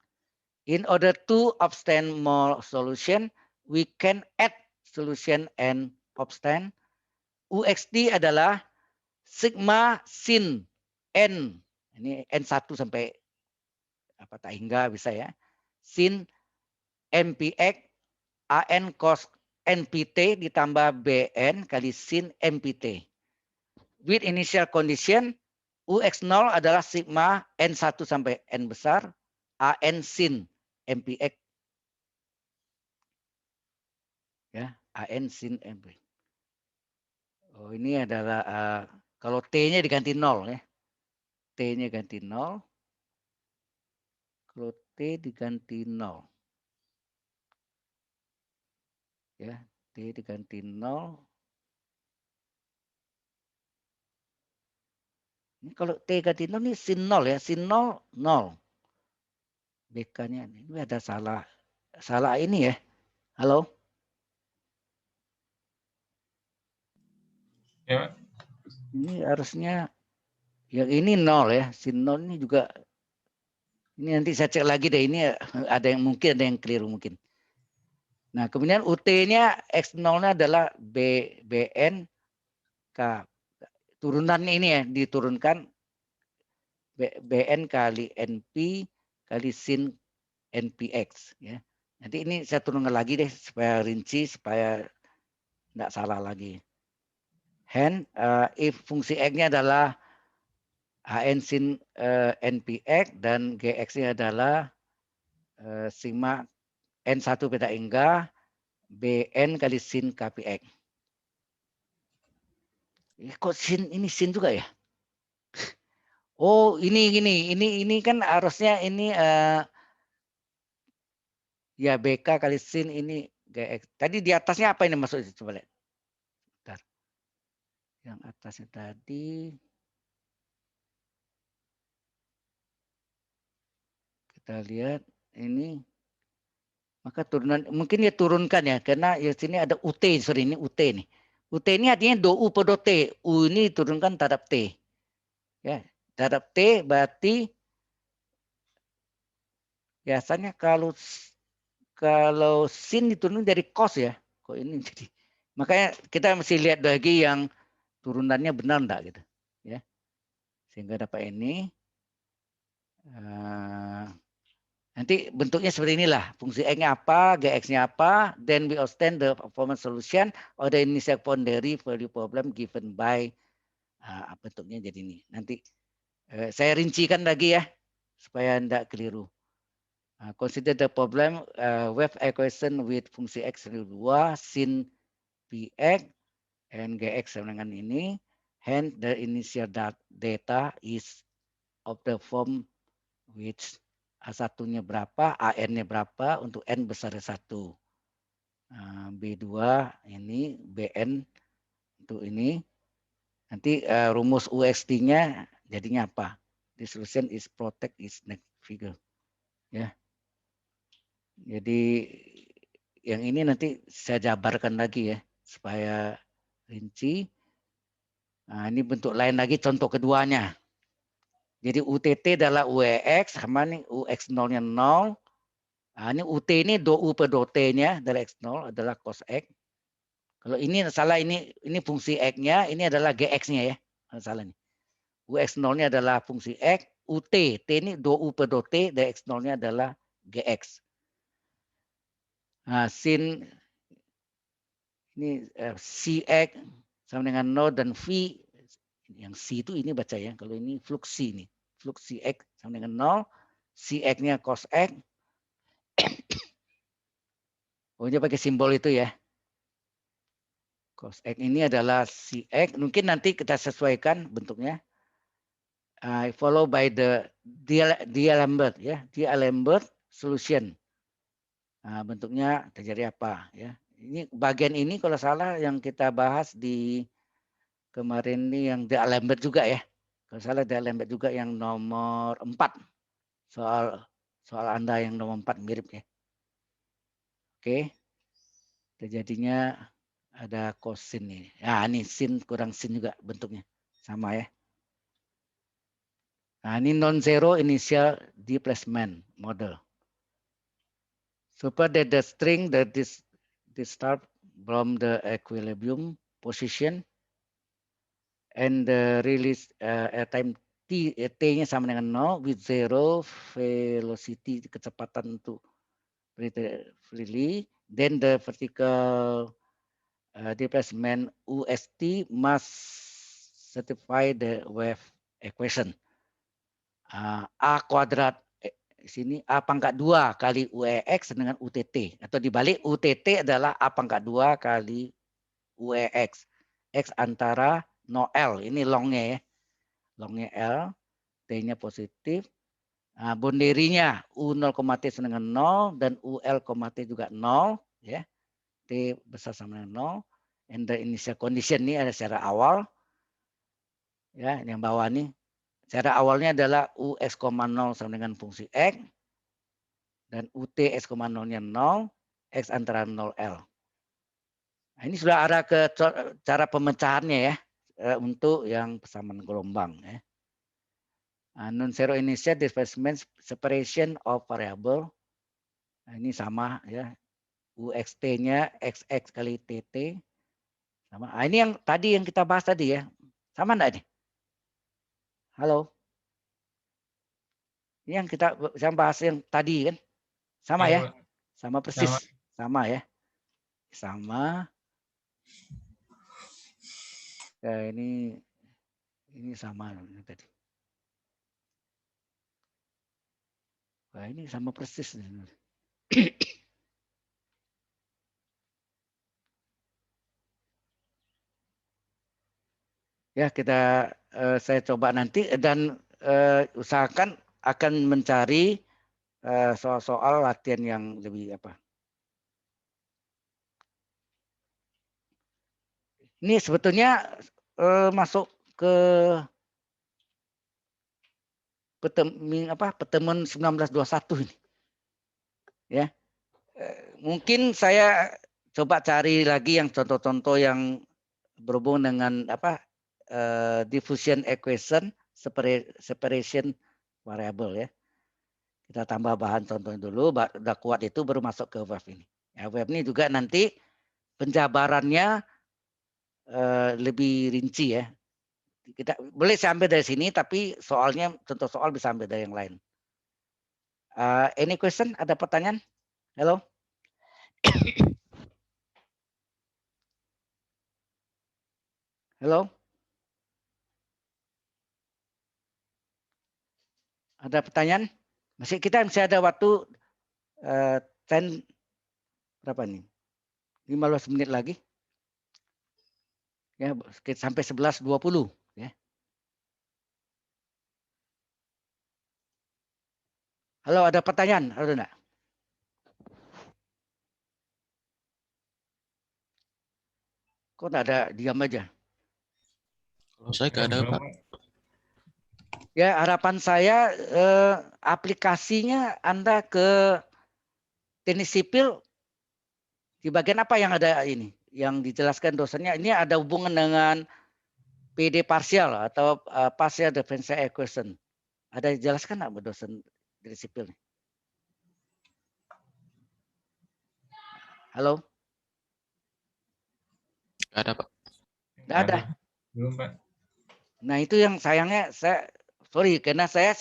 In order to obtain more solution, we can add solution and obtain. uxt adalah sigma sin n. Ini n1 sampai apa tak hingga bisa ya. Sin mpx an cos npt ditambah bn kali sin npt. With initial condition ux0 adalah sigma n1 sampai n besar an sin mpx ya, an sin mpx. Oh, ini adalah kalau t-nya diganti 0 ya. T-nya ganti 0. Kalau t diganti 0. Ya, t diganti 0. Ini kalau T ganti 0 ini sin 0 ya. Sin 0, 0. BK-nya ini ada salah ini ya. Halo? Ya, Pak. Ini harusnya yang ini 0 ya. Sin 0 ini juga. Ini nanti saya cek lagi deh. Ini ada yang mungkin ada yang keliru mungkin. Nah kemudian UT-nya X0-nya adalah BN K. Turunannya ini ya. Diturunkan BN kali NP kali sin NPX ya. Nanti ini saya turunkan lagi deh supaya rinci supaya enggak salah lagi. Hence if fungsi x-nya adalah an sin npx dan gx-nya adalah sigma n1 beta hingga bn kali sin kpx. Kok sin ini sin juga ya? Oh, ini kan harusnya ini ya BK kali sin ini GX. Tadi di atasnya apa ini maksudnya? Coba lihat. Bentar. Yang atasnya tadi. Kita lihat ini. Maka turunan, mungkin ya turunkan ya. Karena ya sini ada UT, sorry ini UT nih. UT ini artinya do U per do T. U ini turunkan terhadap T. Ya, terhadap T berarti biasanya kalau sin diturunkan dari cos ya. Kok ini jadi. Makanya kita mesti lihat lagi yang turunannya benar enggak gitu. ya. Sehingga dapat ini. Nanti bentuknya seperti inilah. Fungsi X-nya apa, Gx-nya apa, then we obtain the performance solution or the initial boundary value problem given by bentuknya jadi ini. Nanti saya rincikan lagi ya supaya tidak keliru. Consider the problem wave equation with fungsi X 2 sin Px and Gx sama dengan ini. Hence the initial data is of the form which A1-nya berapa, AN-nya berapa untuk N besar 1. B2 ini, BN untuk ini. Nanti rumus UXT-nya jadinya apa? The solution is protect is next figure. Ya. Jadi yang ini nanti saya jabarkan lagi ya supaya rinci. Nah, ini bentuk lain lagi contoh keduanya. Jadi UTT adalah UEX sama nih UX0-nya 0. Nah, ini UT ini do U per do T-nya dari X0 adalah cos X. Kalau ini salah ini fungsi X-nya, ini adalah GX-nya ya. Salah nih. UX0-nya adalah fungsi X, UT, T ini do U per do T, dari X0-nya adalah GX. Nah, sin ini CX sama dengan 0 dan V, yang C itu ini baca ya, kalau ini fluksi nih. Fluksi X sama dengan 0, CX-nya cos X. Pokoknya pakai simbol itu ya. Cos X ini adalah CX, mungkin nanti kita sesuaikan bentuknya. Follow by the D'Alembert ya, D'Alembert solution. Bentuknya terjadi apa ya? Ini bagian ini kalau salah yang kita bahas di kemarin ini yang D'Alembert juga ya. Kalau salah D'Alembert juga yang nomor 4. Soal Anda yang nomor 4 mirip ya. Oke. Terjadinya ada kosin nih. Nah, ini sin kurang sin juga bentuknya. Sama ya. Nah, ini non-zero initial displacement model. Suppose that the string that start from the equilibrium position and the release at time t-nya sama dengan 0 with zero velocity kecepatan untuk freely, then the vertical displacement UST must satisfy the wave equation. A kuadrat sini A pangkat 2 kali UEX dengan UTT. Atau dibalik UTT adalah A pangkat 2 kali UEX. X antara 0 L. Ini longnya ya. Longnya L. T-nya positif. Boundary-nya U0,T sama dengan 0. Dan UL,T juga 0. Ya. T besar sama dengan 0. And the initial condition ini ada secara awal. Ya, yang bawah nih. Secara awalnya adalah UX,0 sama dengan fungsi X. Dan UT X,0-nya 0. X antara 0 L. Nah, ini sudah arah ke cara pemecahannya ya. Untuk yang persamaan gelombang. Ya. Non-zero initial displacement separation of variable. Nah, ini sama ya. UXT-nya XX kali TT. Sama. Nah, ini yang tadi yang kita bahas tadi ya. Sama enggak nih? Halo. Ini yang kita bahas yang tadi kan. Sama ya? Sama persis. Sama ya. Sama. Ya, ini sama tadi. Wah, ini sama persis. Ya, saya coba nanti dan usahakan akan mencari soal-soal latihan yang lebih apa. Ini sebetulnya masuk ke pertemuan 1921 ini. Ya. Mungkin saya coba cari lagi yang contoh-contoh yang berhubungan dengan diffusion equation separation variable ya. Kita tambah bahan contohnya dulu, udah kuat itu baru masuk ke wave ini. Ya, wave ini juga nanti penjabarannya lebih rinci ya. Kita boleh saya ambil dari sini, tapi soalnya contoh soal bisa ambil dari yang lain. Any question? Ada pertanyaan? Halo? Halo? Ada pertanyaan? Kita masih ada waktu 10 berapa nih? 15 menit lagi. Ya, sampai 11.20 ya. Halo, ada pertanyaan? Ada enggak? Kok enggak ada, diam aja. Kalau saya nggak ada, Pak. Ya, harapan saya aplikasinya Anda ke teknik sipil di bagian apa yang ada ini? Yang dijelaskan dosennya, ini ada hubungan dengan PD parsial atau partial differential equation. Ada dijelaskan nggak dosen teknik sipil? Halo? Nggak ada, Pak. Nggak ada. Belum, Pak. Nah, itu yang sayangnya sorry karena saya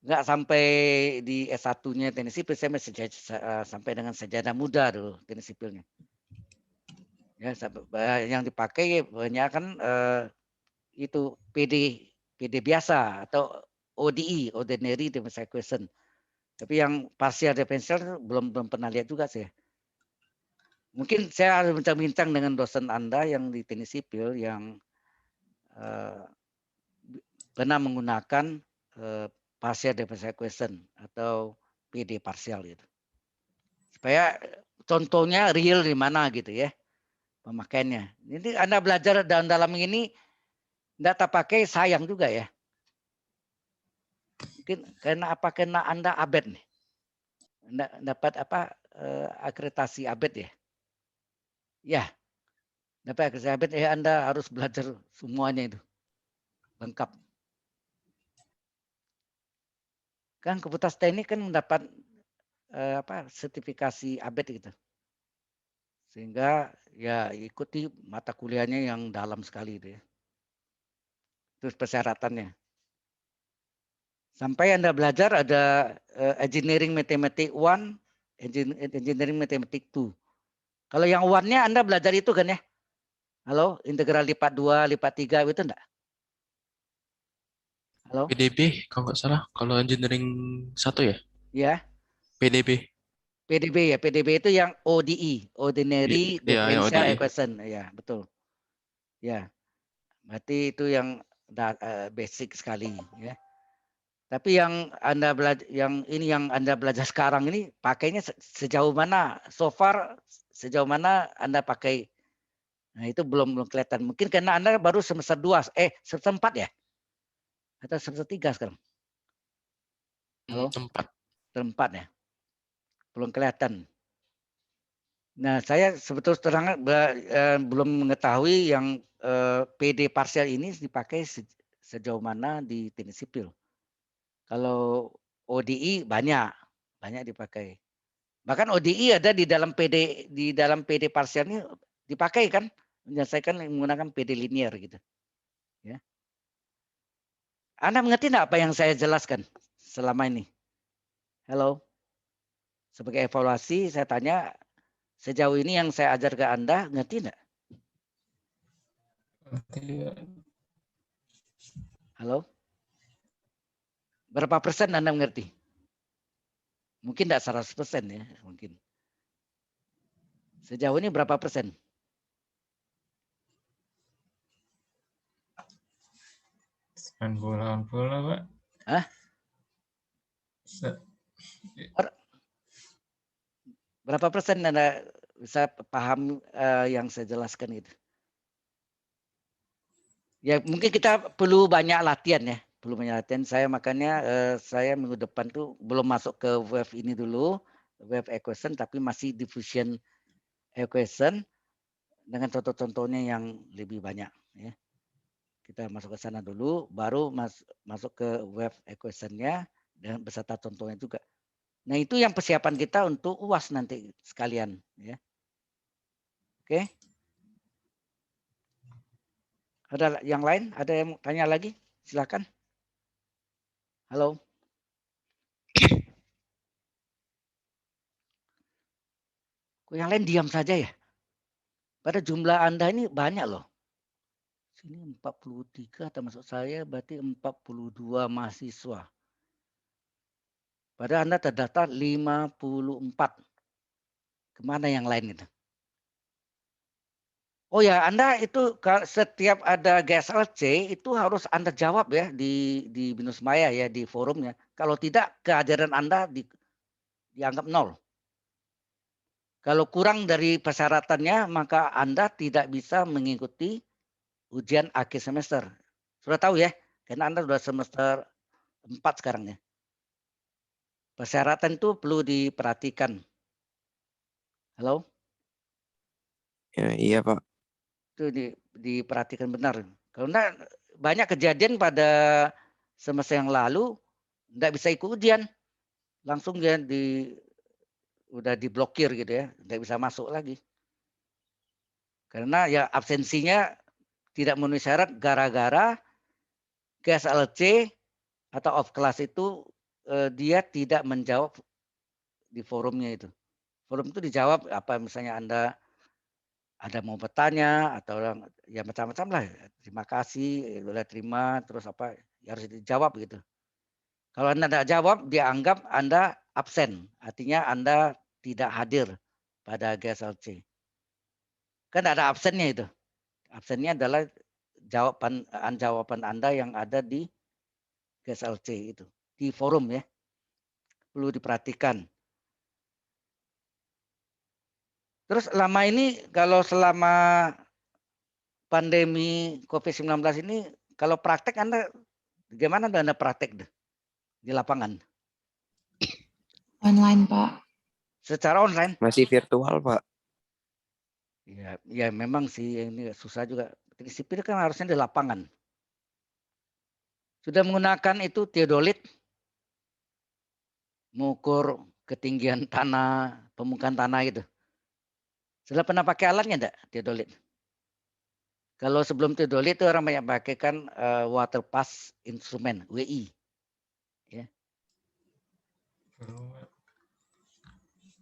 nggak sampai di S1-nya teknik sipil, saya masih sampai dengan sarjana muda dulu teknik sipilnya. Ya, yang dipakai banyak kan itu PD biasa atau ODE, ordinary differential equation. Tapi yang partial differential belum pernah lihat juga saya. Mungkin saya harus bincang-bincang dengan dosen Anda yang di teknik sipil yang pernah menggunakan partial differential equation atau PD parsial gitu. Supaya contohnya real di mana gitu ya pemakaiannya. Ini Anda belajar dalam ini data pakai sayang juga ya. Mungkin karena Anda abet nih. Dapat akreditasi abet ya. Ya, dapat akreditasi abet ya Anda harus belajar semuanya itu. Lengkap. Kan Fakultas Teknik kan mendapat sertifikasi abet gitu. Sehingga ya ikuti mata kuliahnya yang dalam sekali itu ya. Terus persyaratannya. Sampai Anda belajar ada Engineering Mathematics 1, Engineering Mathematics 2. Kalau yang 1-nya Anda belajar itu kan ya? Halo, integral lipat 2, lipat 3 itu enggak? Halo? PDB, kalau nggak salah. Kalau engineering 1 ya? Ya, PDB. PDB ya. PDB itu yang ODE, Ordinary Ya, yang Differential ODE. Equation. Ya, betul. Ya, berarti itu yang basic sekali ya. Tapi yang Anda belajar yang Anda belajar sekarang ini pakainya sejauh mana? So far sejauh mana Anda pakai? Nah, itu belum kelihatan. Mungkin karena Anda baru semester 2, semester 4 ya? Atau semester 3 sekarang? Halo? Tempat. Semester 4 ya? Belum kelihatan. Nah, saya sebetulnya terang belum mengetahui yang PD parsial ini dipakai sejauh mana di teknik sipil. Kalau ODI banyak dipakai. Bahkan ODI ada di dalam PD parsial ini dipakai kan, menyelesaikan menggunakan PD linear gitu. Ya. Anda mengerti enggak apa yang saya jelaskan selama ini? Halo. Sebagai evaluasi saya tanya sejauh ini yang saya ajar ke Anda ngerti enggak? Halo. Berapa persen Anda mengerti? Mungkin enggak 100% ya, mungkin. Sejauh ini berapa persen? Bola, Pak. Hah? Berapa persen Anda bisa paham yang saya jelaskan itu? Ya mungkin kita perlu banyak latihan ya. Perlu banyak latihan. Saya makanya saya minggu depan tuh belum masuk ke wave ini dulu. Wave equation tapi masih diffusion equation dengan contoh-contohnya yang lebih banyak. Ya. Kita masuk ke sana dulu, baru masuk ke wave equation-nya dengan beserta contohnya juga. Nah itu yang persiapan kita untuk UAS nanti sekalian. Ya. Oke. Ada yang lain? Ada yang mau tanya lagi? Silakan. Halo. Kok yang lain diam saja ya? Pada jumlah Anda ini banyak loh. Sini 43 termasuk saya berarti 42 mahasiswa. Padahal Anda terdaftar 54. Kemana yang lain itu? Oh ya, Anda itu setiap ada GSLC itu harus Anda jawab ya di Binus Maya ya, di forumnya. Kalau tidak, kehadiran Anda dianggap nol. Kalau kurang dari persyaratannya, maka Anda tidak bisa mengikuti ujian akhir semester. Sudah tahu ya, karena Anda sudah semester 4 sekarang ya. Persyaratan itu perlu diperhatikan. Halo? Ya, iya Pak. Itu diperhatikan benar. Karena banyak kejadian pada semester yang lalu nggak bisa ikut ujian, langsung dia udah diblokir gitu ya, nggak bisa masuk lagi. Karena ya absensinya tidak memenuhi syarat gara-gara GSLC atau off class itu dia tidak menjawab di forumnya itu. Forum itu dijawab apa misalnya Anda ada mau bertanya atau ya macam-macam lah. Terima kasih, boleh terima, terus apa ya harus dijawab gitu. Kalau Anda tidak jawab, dianggap Anda absen. Artinya Anda tidak hadir pada GSLC. Kan ada absennya itu. Absennya adalah jawaban Anda yang ada di GSLC itu. Di forum ya. Perlu diperhatikan. Terus lama ini kalau selama pandemi COVID-19 ini, kalau praktek Anda gimana Anda praktek di lapangan? Online, Pak. Secara online? Masih virtual Pak. Ya memang sih ini susah juga. Teknik sipil kan harusnya di lapangan. Sudah menggunakan itu teodolit, mengukur ketinggian tanah, permukaan tanah gitu. Sudah pernah pakai alatnya enggak teodolit? Kalau sebelum teodolit itu orang banyak pakai kan water pass instrument, WI. Ya.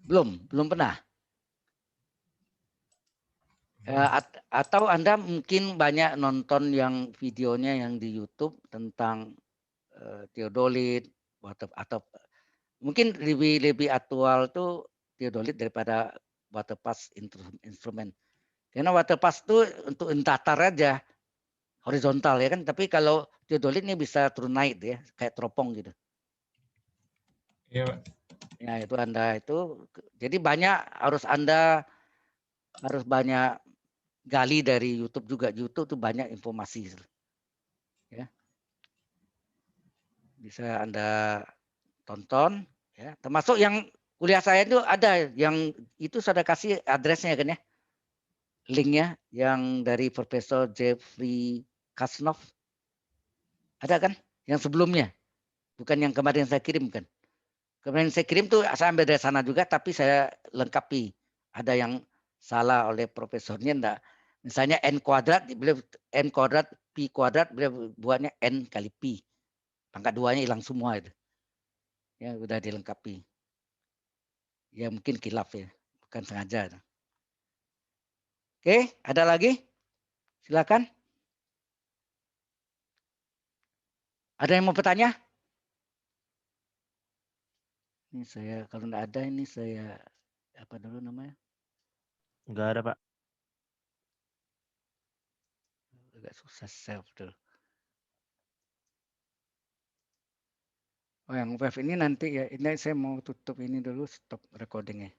Belum pernah. Atau Anda mungkin banyak nonton yang videonya yang di YouTube tentang teodolit atau mungkin lebih aktual tuh teodolit daripada water pass instrumen. Karena water pass itu untuk datar aja horizontal ya kan, tapi kalau teodolit ini bisa turun naik ya, kayak teropong gitu. Iya, Pak. Ya itu Anda itu jadi Anda harus banyak gali dari YouTube juga. YouTube tuh banyak informasi. Ya. Bisa Anda tonton ya. Termasuk yang kuliah saya itu ada yang itu sudah kasih addressnya kan ya. Linknya yang dari Profesor Jeffrey Kasnov. Ada kan? Yang sebelumnya. Bukan yang kemarin saya kirim kan. Kemarin saya kirim tuh saya ambil dari sana juga tapi saya lengkapi. Ada yang salah oleh profesornya enggak. Misalnya N kuadrat, beliau N kuadrat, Pi kuadrat, beliau buatnya N kali Pi. Pangkat 2-nya hilang semua itu. Ya udah dilengkapi. Ya mungkin kilaf ya. Bukan sengaja. Oke, ada lagi? Silakan. Ada yang mau bertanya? Ini saya kalau enggak ada ini saya apa dulu namanya? Enggak ada, Pak. Agak susah save dulu. Oh yang web ini nanti ya, ini saya mau tutup ini dulu, stop recordingnya.